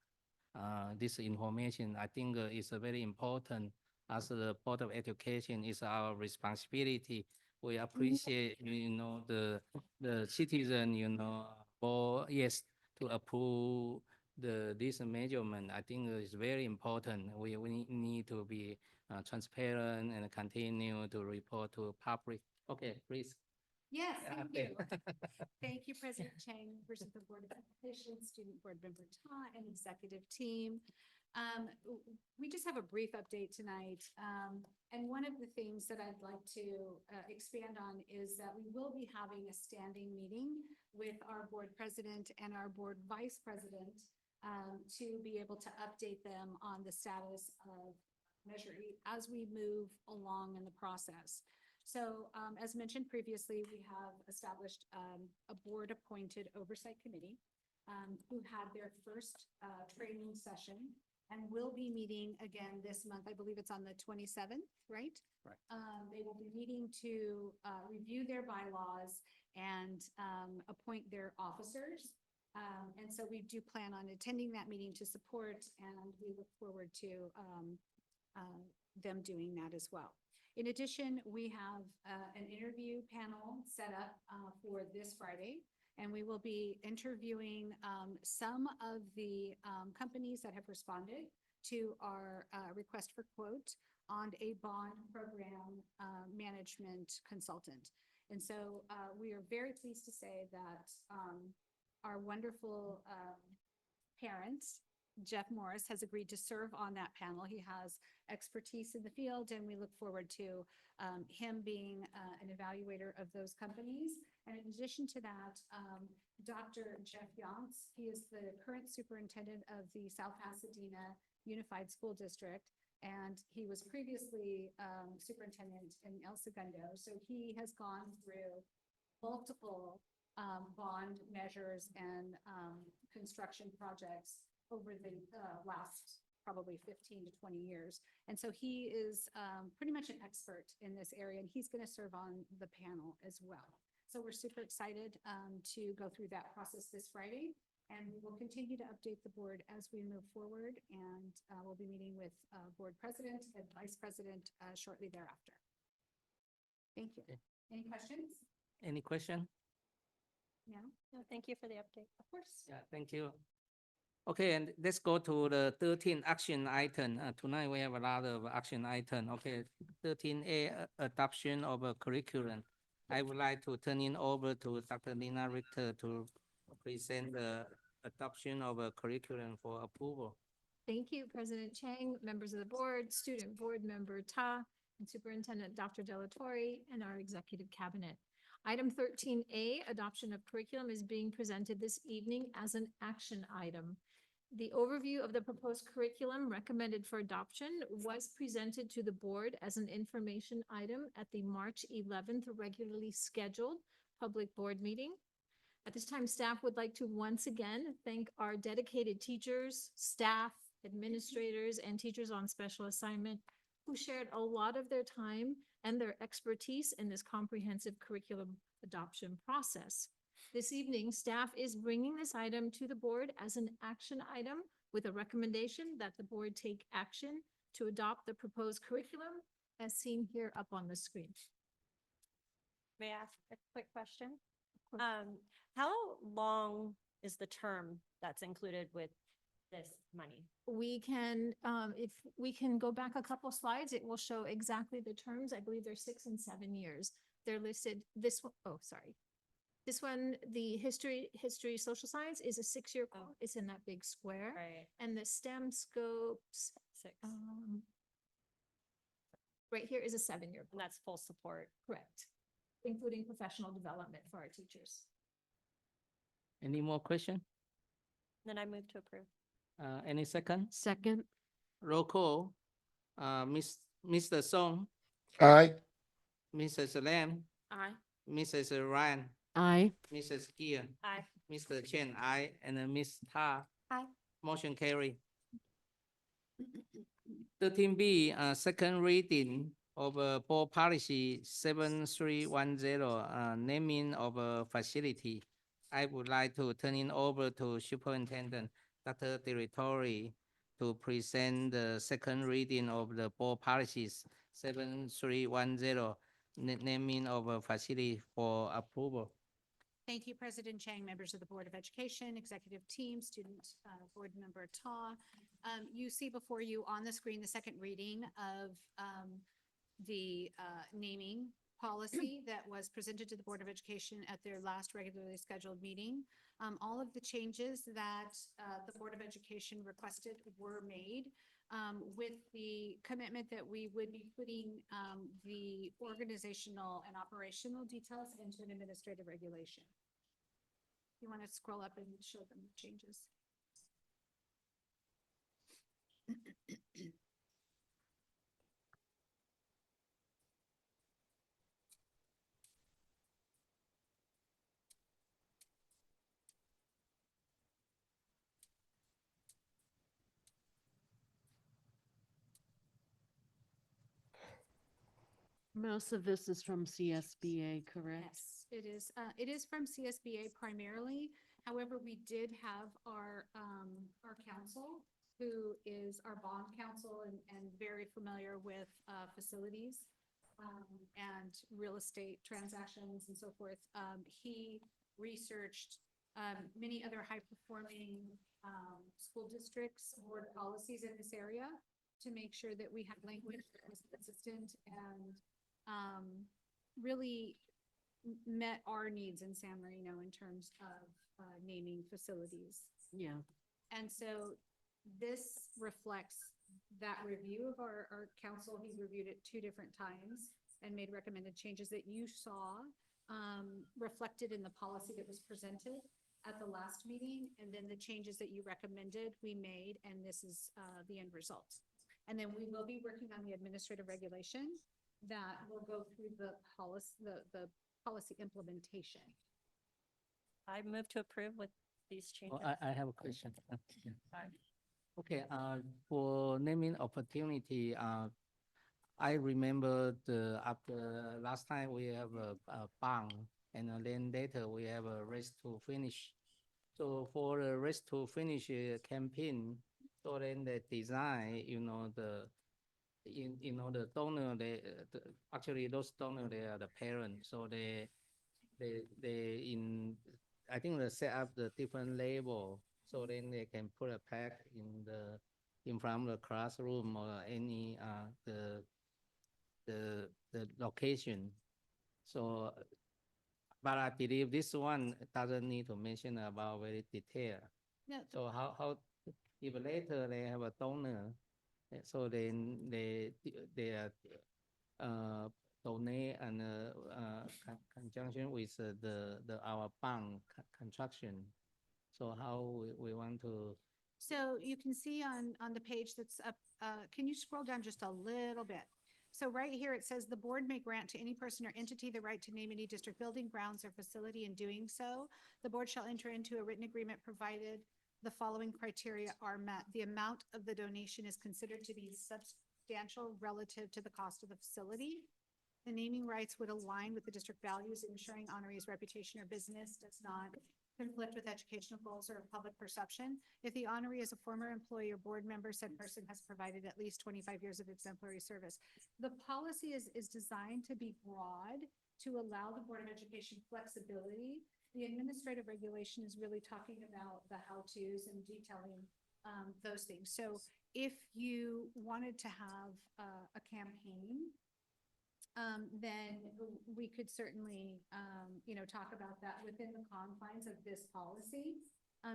Speaker 1: this information. I think it's very important. As the Board of Education, is our responsibility. We appreciate, the citizen, for yes to approve this measurement. I think it's very important. We need to be transparent and continue to report to public. Okay, please.
Speaker 14: Yes, thank
Speaker 1: Okay.
Speaker 14: you. Thank you, President Chang, members of the Board of Education, Student Board Member Ta, and executive team. We just have a brief update tonight. And one of the things that I'd like to expand on is that we will be having a standing meeting with our board president and our board vice president to be able to update them on the status of Measure 8 as we move along in the process. So as mentioned previously, we have established a board-appointed oversight committee who had their first training session and will be meeting again this month. I believe it's on the 27th, right?
Speaker 1: Right.
Speaker 14: They will be meeting to review their bylaws and appoint their officers. And so we do plan on attending that meeting to support, and we look forward to them doing that as well. In addition, we have an interview panel set up for this Friday, and we will be interviewing some of the companies that have responded to our request for quote on a bond program management consultant. And so we are very pleased to say that our wonderful parents, Jeff Morris, has agreed to serve on that panel. He has expertise in the field, and we look forward to him being an evaluator of those companies. And in addition to that, Dr. Jeff Yonks, he is the current superintendent of the South Pasadena Unified School District, and he was previously superintendent in El Segundo. So he has gone through multiple bond measures and construction projects over the last probably 15 to 20 years. And so he is pretty much an expert in this area, and he's going to serve on the panel as well. So we're super excited to go through that process this Friday, and we will continue to update the board as we move forward, and we'll be meeting with board president and vice president shortly thereafter. Thank you.
Speaker 1: Okay.
Speaker 14: Any questions?
Speaker 1: Any question?
Speaker 14: No?
Speaker 12: No, thank you for the update.
Speaker 14: Of course.
Speaker 1: Yeah, thank you. Okay, and let's go to the 13 action item. Tonight we have a lot of action item. Okay, 13A, adoption of a curriculum. I would like to turn it over to Dr. Lina Richter to present the adoption of a curriculum for approval.
Speaker 4: Thank you, President Chang, members of the board, student board member Ta, and Superintendent Dr. Delatorre, and our executive cabinet. Item 13A, adoption of curriculum, is being presented this evening as an action item. The overview of the proposed curriculum recommended for adoption was presented to the board as an information item at the March 11th regularly scheduled public board meeting. At this time, staff would like to once again thank our dedicated teachers, staff, administrators, and teachers on special assignment who shared a lot of their time and their expertise in this comprehensive curriculum adoption process. This evening, staff is bringing this item to the board as an action item with a recommendation that the board take action to adopt the proposed curriculum as seen here up on the screen.
Speaker 12: May I ask a quick question? How long is the term that's included with this money?
Speaker 4: We can, if we can go back a couple slides, it will show exactly the terms. I believe they're 6 and 7 years. They're listed this one. Oh, sorry. This one, the history, social science is a 6-year course. It's in that big square.
Speaker 12: Right.
Speaker 4: And the STEM scopes,
Speaker 12: 6.
Speaker 4: right here is a 7-year.
Speaker 12: And that's full support.
Speaker 4: Correct. Including professional development for our teachers.
Speaker 1: Any more question?
Speaker 12: Then I move to approve.
Speaker 1: Any second?
Speaker 7: Second.
Speaker 1: Roll call. Mr. Song,
Speaker 3: Aye.
Speaker 1: Mrs. Lam,
Speaker 11: Aye.
Speaker 1: Mrs. Ryan,
Speaker 7: Aye.
Speaker 1: Mrs. Gill,
Speaker 12: Aye.
Speaker 1: Mr. Chen, aye, and Ms. Ta.
Speaker 13: Aye.
Speaker 1: Motion carry. 13B, second reading of board policy 7310, naming of a facility. I would like to turn it over to Superintendent Dr. Delatorre to present the second reading of the board policies 7310, naming of a facility for approval.
Speaker 14: Thank you, President Chang, members of the Board of Education, executive team, student board member Ta. You see before you on the screen the second reading of the naming policy that was presented to the Board of Education at their last regularly scheduled meeting. All of the changes that the Board of Education requested were made with the commitment that we would be putting the organizational and operational details into an administrative regulation. You want to scroll up and show them the changes.
Speaker 7: Most of this is from CSBA, correct?
Speaker 14: Yes, it is. It is from CSBA primarily. However, we did have our counsel, who is our bond counsel and very familiar with facilities and real estate transactions and so forth. He researched many other high-performing school districts, board policies in this area to make sure that we have language that was consistent and really met our needs in San Marino in terms of naming facilities.
Speaker 7: Yeah.
Speaker 14: And so this reflects that review of our council. He's reviewed it 2 different times and made recommended changes that you saw reflected in the policy that was presented at the last meeting. And then the changes that you recommended, we made, and this is the end result. And then we will be working on the administrative regulation that will go through the policy implementation.
Speaker 12: I move to approve with these changes.
Speaker 1: Oh, I have a question. Okay, for naming opportunity, I remember after last time we have a bond, and then later we have a race to finish. So for the race to finish campaign, so then the design, the donor, actually those donors, they are the parents, so I think they set up the different label. So then they can put a plaque in front of the classroom or any, the location. So, but I believe this one doesn't need to mention about very detail.
Speaker 4: No,
Speaker 1: So how, if later they have a donor, so then they donate and conjunction with our bank construction. So how we want to,
Speaker 14: So you can see on the page that's up, can you scroll down just a little bit? So right here, it says the board may grant to any person or entity the right to name any district building, grounds, or facility. In doing so, the board shall enter into a written agreement provided the following criteria are met. The amount of the donation is considered to be substantial relative to the cost of the facility. The naming rights would align with the district values, ensuring honoree's reputation or business does not conflict with educational goals or public perception. If the honoree is a former employee or board member, said person has provided at least 25 years of exemplary service. The policy is designed to be broad to allow the Board of Education flexibility. The administrative regulation is really talking about the how-tos and detailing those things. So if you wanted to have a campaign, then we could certainly, talk about that within the confines of this policy.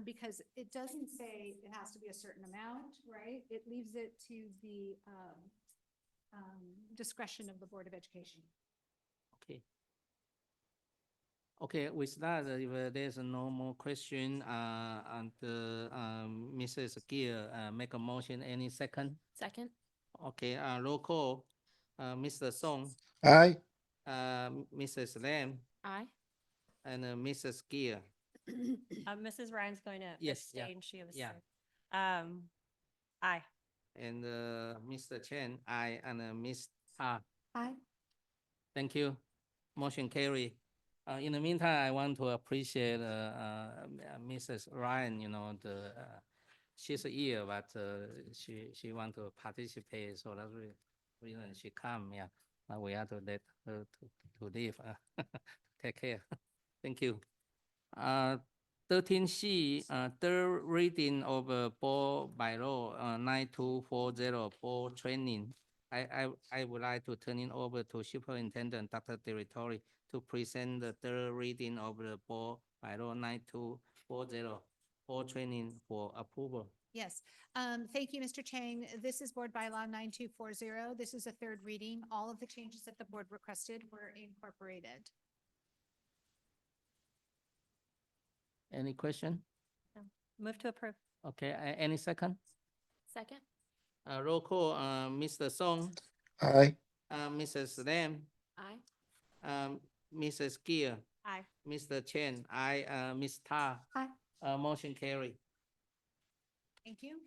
Speaker 14: Because it doesn't say it has to be a certain amount, right? It leaves it to the discretion of the Board of Education.
Speaker 1: okay. Okay, with that, if there's no more question, and Mrs. Gill, make a motion, any second?
Speaker 11: Second?
Speaker 1: Okay, roll call, Mr. Song,
Speaker 3: Aye.
Speaker 1: Mrs. Lam,
Speaker 11: Aye.
Speaker 1: and Mrs. Gill.
Speaker 12: Mrs. Ryan's going to
Speaker 1: Yes, yeah,
Speaker 12: abstain. She
Speaker 1: yeah.
Speaker 12: abstained. Aye.
Speaker 1: And Mr. Chen, aye, and Ms. Ta.
Speaker 13: Aye.
Speaker 1: Thank you. Motion carry. In the meantime, I want to appreciate Mrs. Ryan, she's here, but she want to participate, so that's the reason she come, yeah. We have to let her to leave. Take care. Thank you. 13C, third reading of board bylaw 9240 board training. I would like to turn it over to Superintendent Dr. Territory to present the third reading of the board bylaw 9240 board training for approval.
Speaker 14: Yes, thank you, Mr. Chang. This is Board Bylaw 9240. This is a third reading. All of the changes that the board requested were incorporated.
Speaker 1: Any question?
Speaker 12: Move to approve.
Speaker 1: Okay, any second?
Speaker 11: Second?
Speaker 1: Roll call, Mr. Song,
Speaker 3: Aye.
Speaker 1: Mrs. Lam,
Speaker 11: Aye.
Speaker 1: Mrs. Gill,
Speaker 12: Aye.
Speaker 1: Mr. Chen, I, Ms. Ta.
Speaker 13: Aye.
Speaker 1: Motion carry.
Speaker 14: Thank you.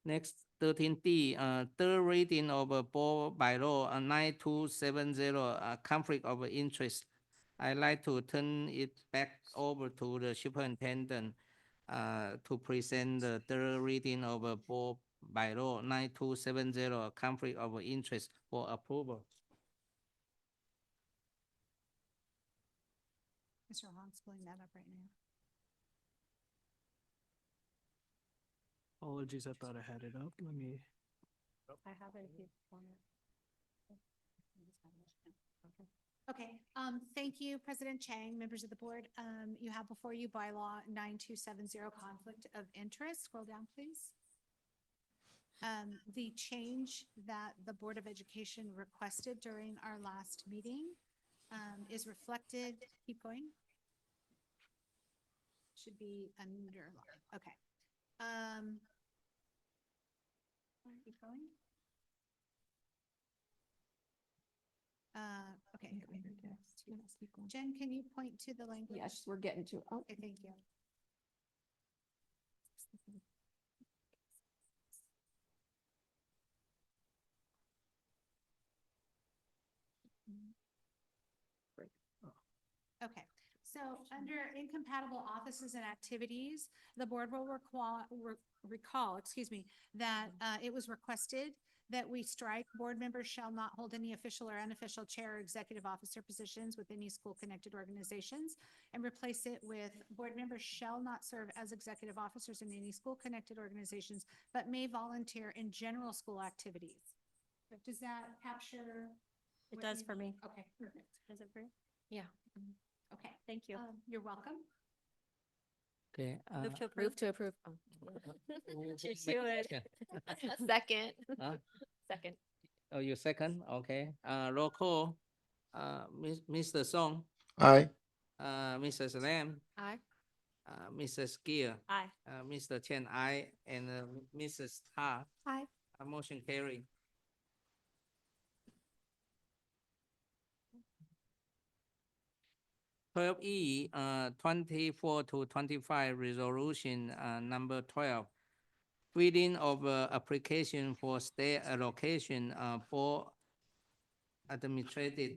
Speaker 1: Next, 13D, third reading of a board bylaw 9270, conflict of interest. I'd like to turn it back over to the superintendent to present the third reading of a board bylaw 9270, conflict of interest for approval.
Speaker 14: Mr. Hong's pulling that up right now.
Speaker 2: Apologies, I thought I had it up. Let me.
Speaker 12: I have it if you want it.
Speaker 14: Okay, thank you, President Chang, members of the board. You have before you bylaw 9270, conflict of interest. Scroll down, please. The change that the Board of Education requested during our last meeting is reflected, keep going. Should be underlined, okay. Keep going. Okay. Jen, can you point to the language?
Speaker 15: Yes, we're getting to, oh,
Speaker 14: Okay, thank you. Okay, so under incompatible offices and activities, the board will recall, that it was requested that we strike board members shall not hold any official or unofficial chair or executive officer positions with any school-connected organizations, and replace it with board members shall not serve as executive officers in any school-connected organizations, but may volunteer in general school activities. Does that capture?
Speaker 12: It
Speaker 14: what
Speaker 12: does
Speaker 14: you
Speaker 12: for me.
Speaker 14: need? Okay, perfect.
Speaker 12: Is it for you?
Speaker 14: Yeah. Okay,
Speaker 12: Thank you.
Speaker 14: you're welcome.
Speaker 1: Okay.
Speaker 12: Move to approve.
Speaker 11: Move to approve. Oh.
Speaker 1: Make
Speaker 12: do it.
Speaker 1: motion.
Speaker 11: Second.
Speaker 1: Huh?
Speaker 11: Second.
Speaker 1: Oh, you second? Okay. Roll call. Mr. Song,
Speaker 3: Aye.
Speaker 1: Mrs. Lam,
Speaker 11: Aye.
Speaker 1: Mrs. Gill,
Speaker 12: Aye.
Speaker 1: Mr. Chen, aye, and Mrs. Ta.
Speaker 13: Aye.
Speaker 1: Motion carry. Twelve E, 24 to 25 resolution, number 12. Filling of application for state allocation for administrative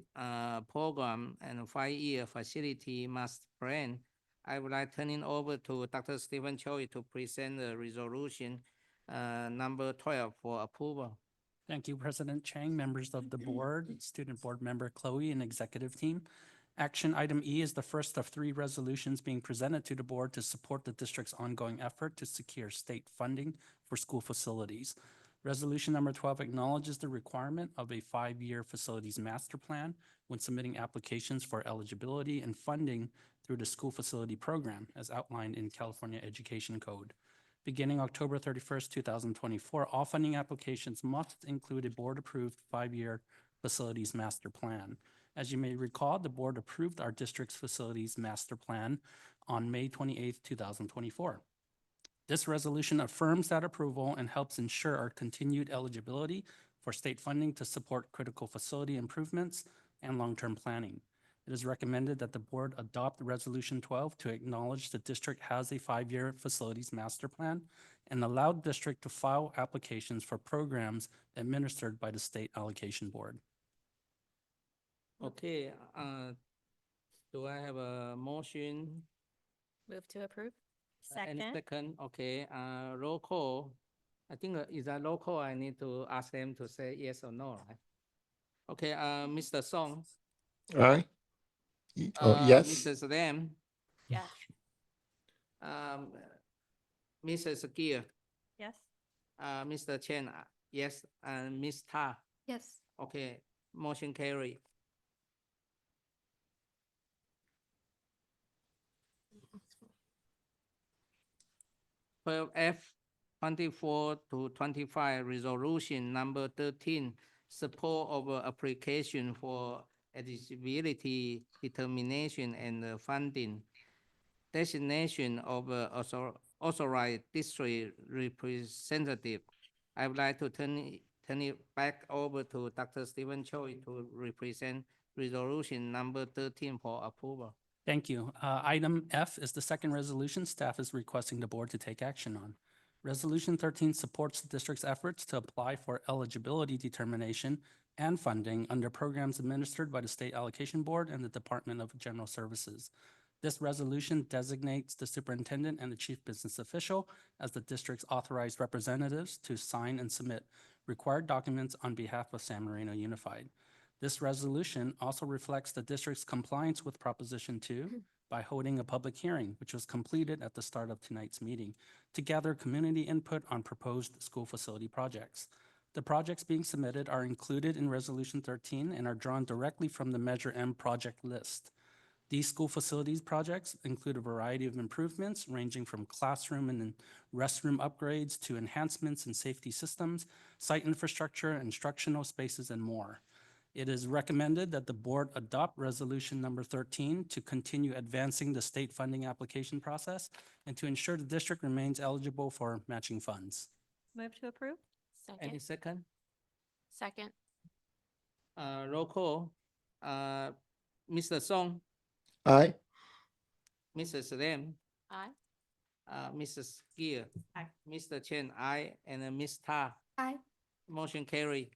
Speaker 1: program and 5-year facility master plan. I would like turning over to Dr. Stephen Choi to present the resolution number 12 for approval.
Speaker 10: Thank you, President Chang, members of the board, student board member Chloe, and executive team. Action item E is the first of 3 resolutions being presented to the board to support the district's ongoing effort to secure state funding for school facilities. Resolution number 12 acknowledges the requirement of a 5-year facilities master plan when submitting applications for eligibility and funding through the school facility program as outlined in California Education Code. Beginning October 31st, 2024, all funding applications must include a board-approved 5-year facilities master plan. As you may recall, the board approved our district's facilities master plan on May 28th, 2024. This resolution affirms that approval and helps ensure our continued eligibility for state funding to support critical facility improvements and long-term planning. It is recommended that the board adopt Resolution 12 to acknowledge the district has a 5-year facilities master plan and allow the district to file applications for programs administered by the State Allocation Board.
Speaker 1: Okay, do I have a motion?
Speaker 11: Move to approve.
Speaker 1: Any
Speaker 12: Second.
Speaker 1: second? Okay, roll call. I think is that roll call? I need to ask them to say yes or no, right? Okay, Mr. Song,
Speaker 3: Aye. Yes.
Speaker 1: Mrs. Lam,
Speaker 12: Yes.
Speaker 1: Mrs. Gill,
Speaker 12: Yes.
Speaker 1: Mr. Chen, yes, and Ms. Ta.
Speaker 13: Yes.
Speaker 1: Okay, motion carry. Twelve F, 24 to 25 resolution number 13, support of application for eligibility determination and funding, designation of authorized district representative. I would like to turn it back over to Dr. Stephen Choi to represent resolution number 13 for approval.
Speaker 10: Thank you. Item F is the second resolution staff is requesting the board to take action on. Resolution 13 supports the district's efforts to apply for eligibility determination and funding under programs administered by the State Allocation Board and the Department of General Services. This resolution designates the superintendent and the chief business official as the district's authorized representatives to sign and submit required documents on behalf of San Marino Unified. This resolution also reflects the district's compliance with Proposition 2 by holding a public hearing, which was completed at the start of tonight's meeting, to gather community input on proposed school facility projects. The projects being submitted are included in Resolution 13 and are drawn directly from the Measure M project list. These school facilities projects include a variety of improvements ranging from classroom and restroom upgrades to enhancements in safety systems, site infrastructure, instructional spaces, and more. It is recommended that the board adopt resolution number 13 to continue advancing the state funding application process and to ensure the district remains eligible for matching funds.
Speaker 12: Move to approve.
Speaker 1: Any
Speaker 11: Second.
Speaker 1: second?
Speaker 11: Second.
Speaker 1: Roll call. Mr. Song,
Speaker 3: Aye.
Speaker 1: Mrs. Lam,
Speaker 11: Aye.
Speaker 1: Mrs. Gill,
Speaker 12: Aye.
Speaker 1: Mr. Chen, aye, and Ms. Ta.
Speaker 13: Aye.
Speaker 1: Motion carry.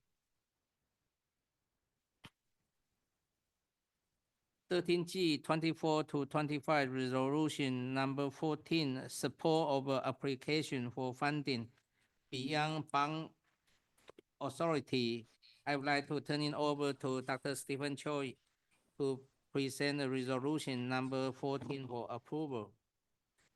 Speaker 1: 13G, 24 to 25 resolution number 14, support of application for funding beyond Authority, I would like to turn it over to Dr. Stephen Choi to present the resolution number 14 for approval.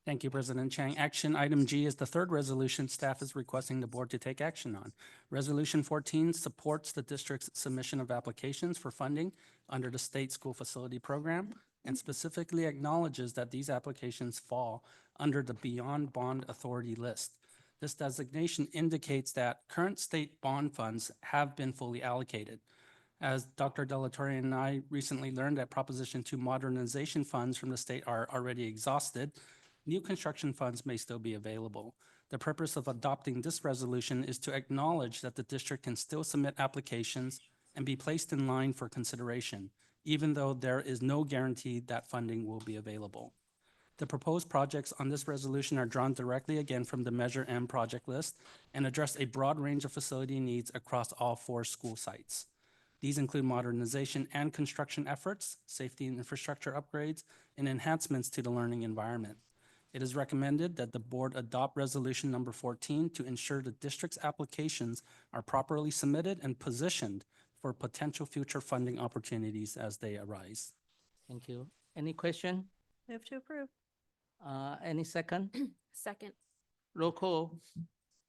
Speaker 10: Thank you, President Chang. Action item G is the third resolution staff is requesting the board to take action on. Resolution 14 supports the district's submission of applications for funding under the State School Facility Program and specifically acknowledges that these applications fall under the Beyond Bond Authority list. This designation indicates that current state bond funds have been fully allocated. As Dr. Delatorre and I recently learned that Proposition 2 modernization funds from the state are already exhausted, new construction funds may still be available. The purpose of adopting this resolution is to acknowledge that the district can still submit applications and be placed in line for consideration, even though there is no guarantee that funding will be available. The proposed projects on this resolution are drawn directly again from the Measure M project list and address a broad range of facility needs across all 4 school sites. These include modernization and construction efforts, safety and infrastructure upgrades, and enhancements to the learning environment. It is recommended that the board adopt resolution number 14 to ensure the district's applications are properly submitted and positioned for potential future funding opportunities as they arise.
Speaker 1: Thank you. Any question?
Speaker 12: Move to approve.
Speaker 1: Any second?
Speaker 11: Second.
Speaker 1: Roll call.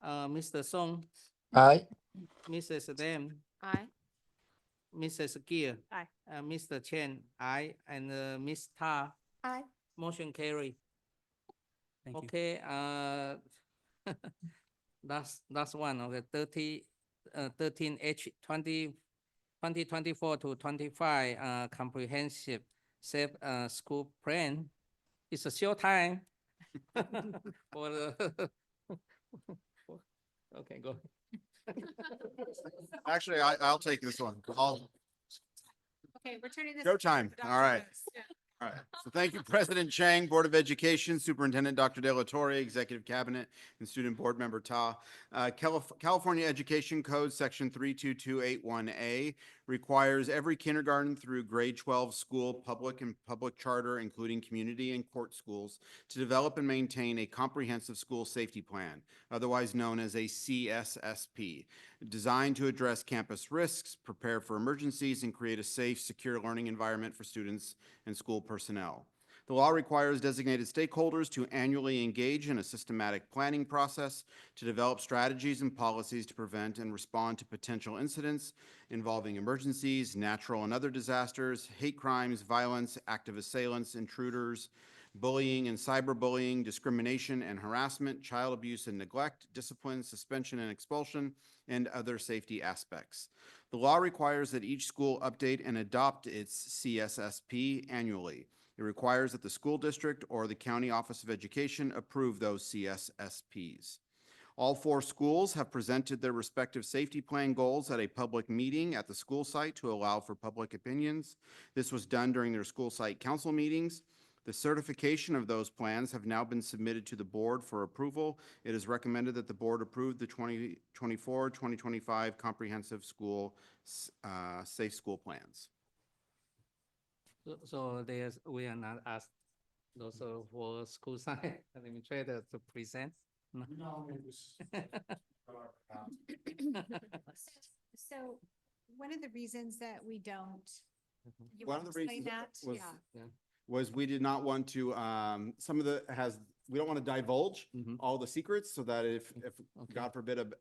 Speaker 1: Mr. Song,
Speaker 3: Aye.
Speaker 1: Mrs. Lam,
Speaker 11: Aye.
Speaker 1: Mrs. Gill,
Speaker 12: Aye.
Speaker 1: Mr. Chen, aye, and Ms. Ta.
Speaker 13: Aye.
Speaker 1: Motion carry.
Speaker 10: Thank you.
Speaker 1: Okay, that's one, okay, 13H 2024 to 25, comprehensive safe, school plan. It's a short time. For the, okay, go.
Speaker 15: Actually, I'll take this one.
Speaker 14: Okay, we're turning this.
Speaker 15: Showtime.
Speaker 14: to
Speaker 15: All right.
Speaker 14: Dr. Rose. Yeah.
Speaker 15: All right. So thank you, President Chang, Board of Education, Superintendent Dr. Delatorre, Executive Cabinet, and Student Board Member Ta. California Education Code, Section 32281A, requires every kindergarten through grade 12 school, public and public charter, including community and court schools, to develop and maintain a comprehensive school safety plan, otherwise known as a CSSP, designed to address campus risks, prepare for emergencies, and create a safe, secure learning environment for students and school personnel. The law requires designated stakeholders to annually engage in a systematic planning process to develop strategies and policies to prevent and respond to potential incidents involving emergencies, natural and other disasters, hate crimes, violence, active assailants, intruders, bullying and cyberbullying, discrimination and harassment, child abuse and neglect, discipline, suspension and expulsion, and other safety aspects. The law requires that each school update and adopt its CSSP annually. It requires that the school district or the County Office of Education approve those CSSPs. All 4 schools have presented their respective safety plan goals at a public meeting at the school site to allow for public opinions. This was done during their school site council meetings. The certification of those plans have now been submitted to the board for approval. It is recommended that the board approve the 2024-2025 comprehensive school safe school plans.
Speaker 1: So we are not asked those for school side administrator to present. No.
Speaker 14: So one of the reasons that we don't, you
Speaker 15: One
Speaker 14: want
Speaker 15: of
Speaker 14: to
Speaker 15: the
Speaker 14: explain
Speaker 15: reasons
Speaker 14: that?
Speaker 15: was we did not want to, we don't want to divulge
Speaker 1: Mhm.
Speaker 15: all the secrets so that if
Speaker 1: Okay.
Speaker 15: God forbid, a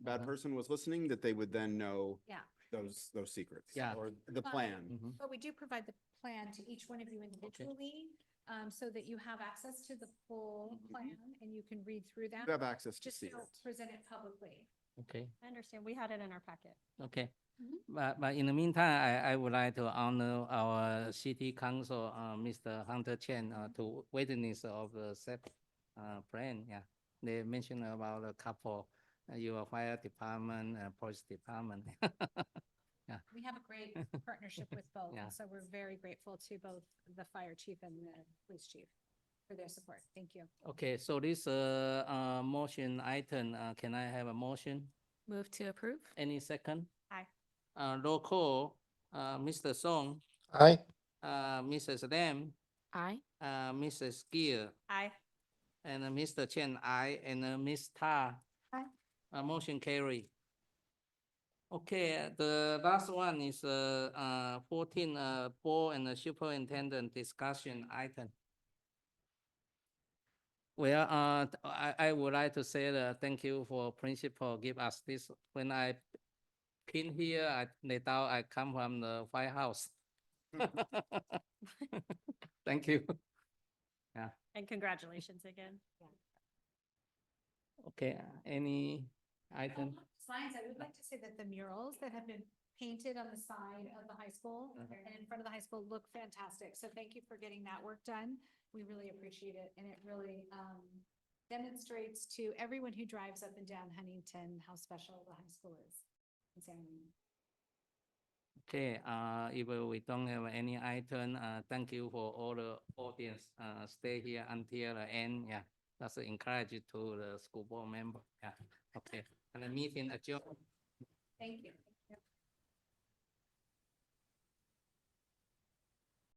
Speaker 15: bad person was listening, that they would then know
Speaker 14: Yeah.
Speaker 15: those secrets.
Speaker 1: Yeah.
Speaker 15: Or the
Speaker 14: But-
Speaker 15: plan.
Speaker 1: Mhm.
Speaker 14: But we do provide the plan to each one of you individually, so that you have access to the full plan and you can read through that.
Speaker 15: You have access to
Speaker 14: Just
Speaker 15: see
Speaker 14: don't
Speaker 15: it.
Speaker 14: present it publicly.
Speaker 1: Okay,
Speaker 12: I understand. We had it in our packet.
Speaker 1: okay.
Speaker 14: Mhm.
Speaker 1: But in the meantime, I would like to honor our city council, Mr. Hunter Chen, to witness of the SEP plan, yeah. They mentioned about a couple, your fire department, police department.
Speaker 14: We have a great partnership with both,
Speaker 1: Yeah.
Speaker 14: and so we're very grateful to both the fire chief and the police chief for their support. Thank you.
Speaker 1: Okay, so this, motion item, can I have a motion?
Speaker 11: Move to approve.
Speaker 1: Any second?
Speaker 12: Aye.
Speaker 1: Roll call, Mr. Song,
Speaker 3: Aye.
Speaker 1: Mrs. Lam,
Speaker 11: Aye.
Speaker 1: Mrs. Gill,
Speaker 12: Aye.
Speaker 1: and Mr. Chen, aye, and Ms. Ta.
Speaker 13: Aye.
Speaker 1: Motion carry. Okay, the last one is 14 board and the superintendent discussion item. Well, I would like to say thank you for principal give us this. When I came here, they thought I come from the White House. Thank you. Yeah.
Speaker 12: And congratulations again.
Speaker 1: Okay, any item?
Speaker 14: Science, I would like to say that the murals that have been painted on the side of the high school and in front of the high school look fantastic. So thank you for getting that work done. We really appreciate it. And it really demonstrates to everyone who drives up and down Huntington how special the high school is in San Marino.
Speaker 1: Okay, if we don't have any item, thank you for all the audience. Stay here until the end. Yeah, that's encouraging to the school board member. Yeah, okay. And the meeting adjourned.
Speaker 14: Thank you.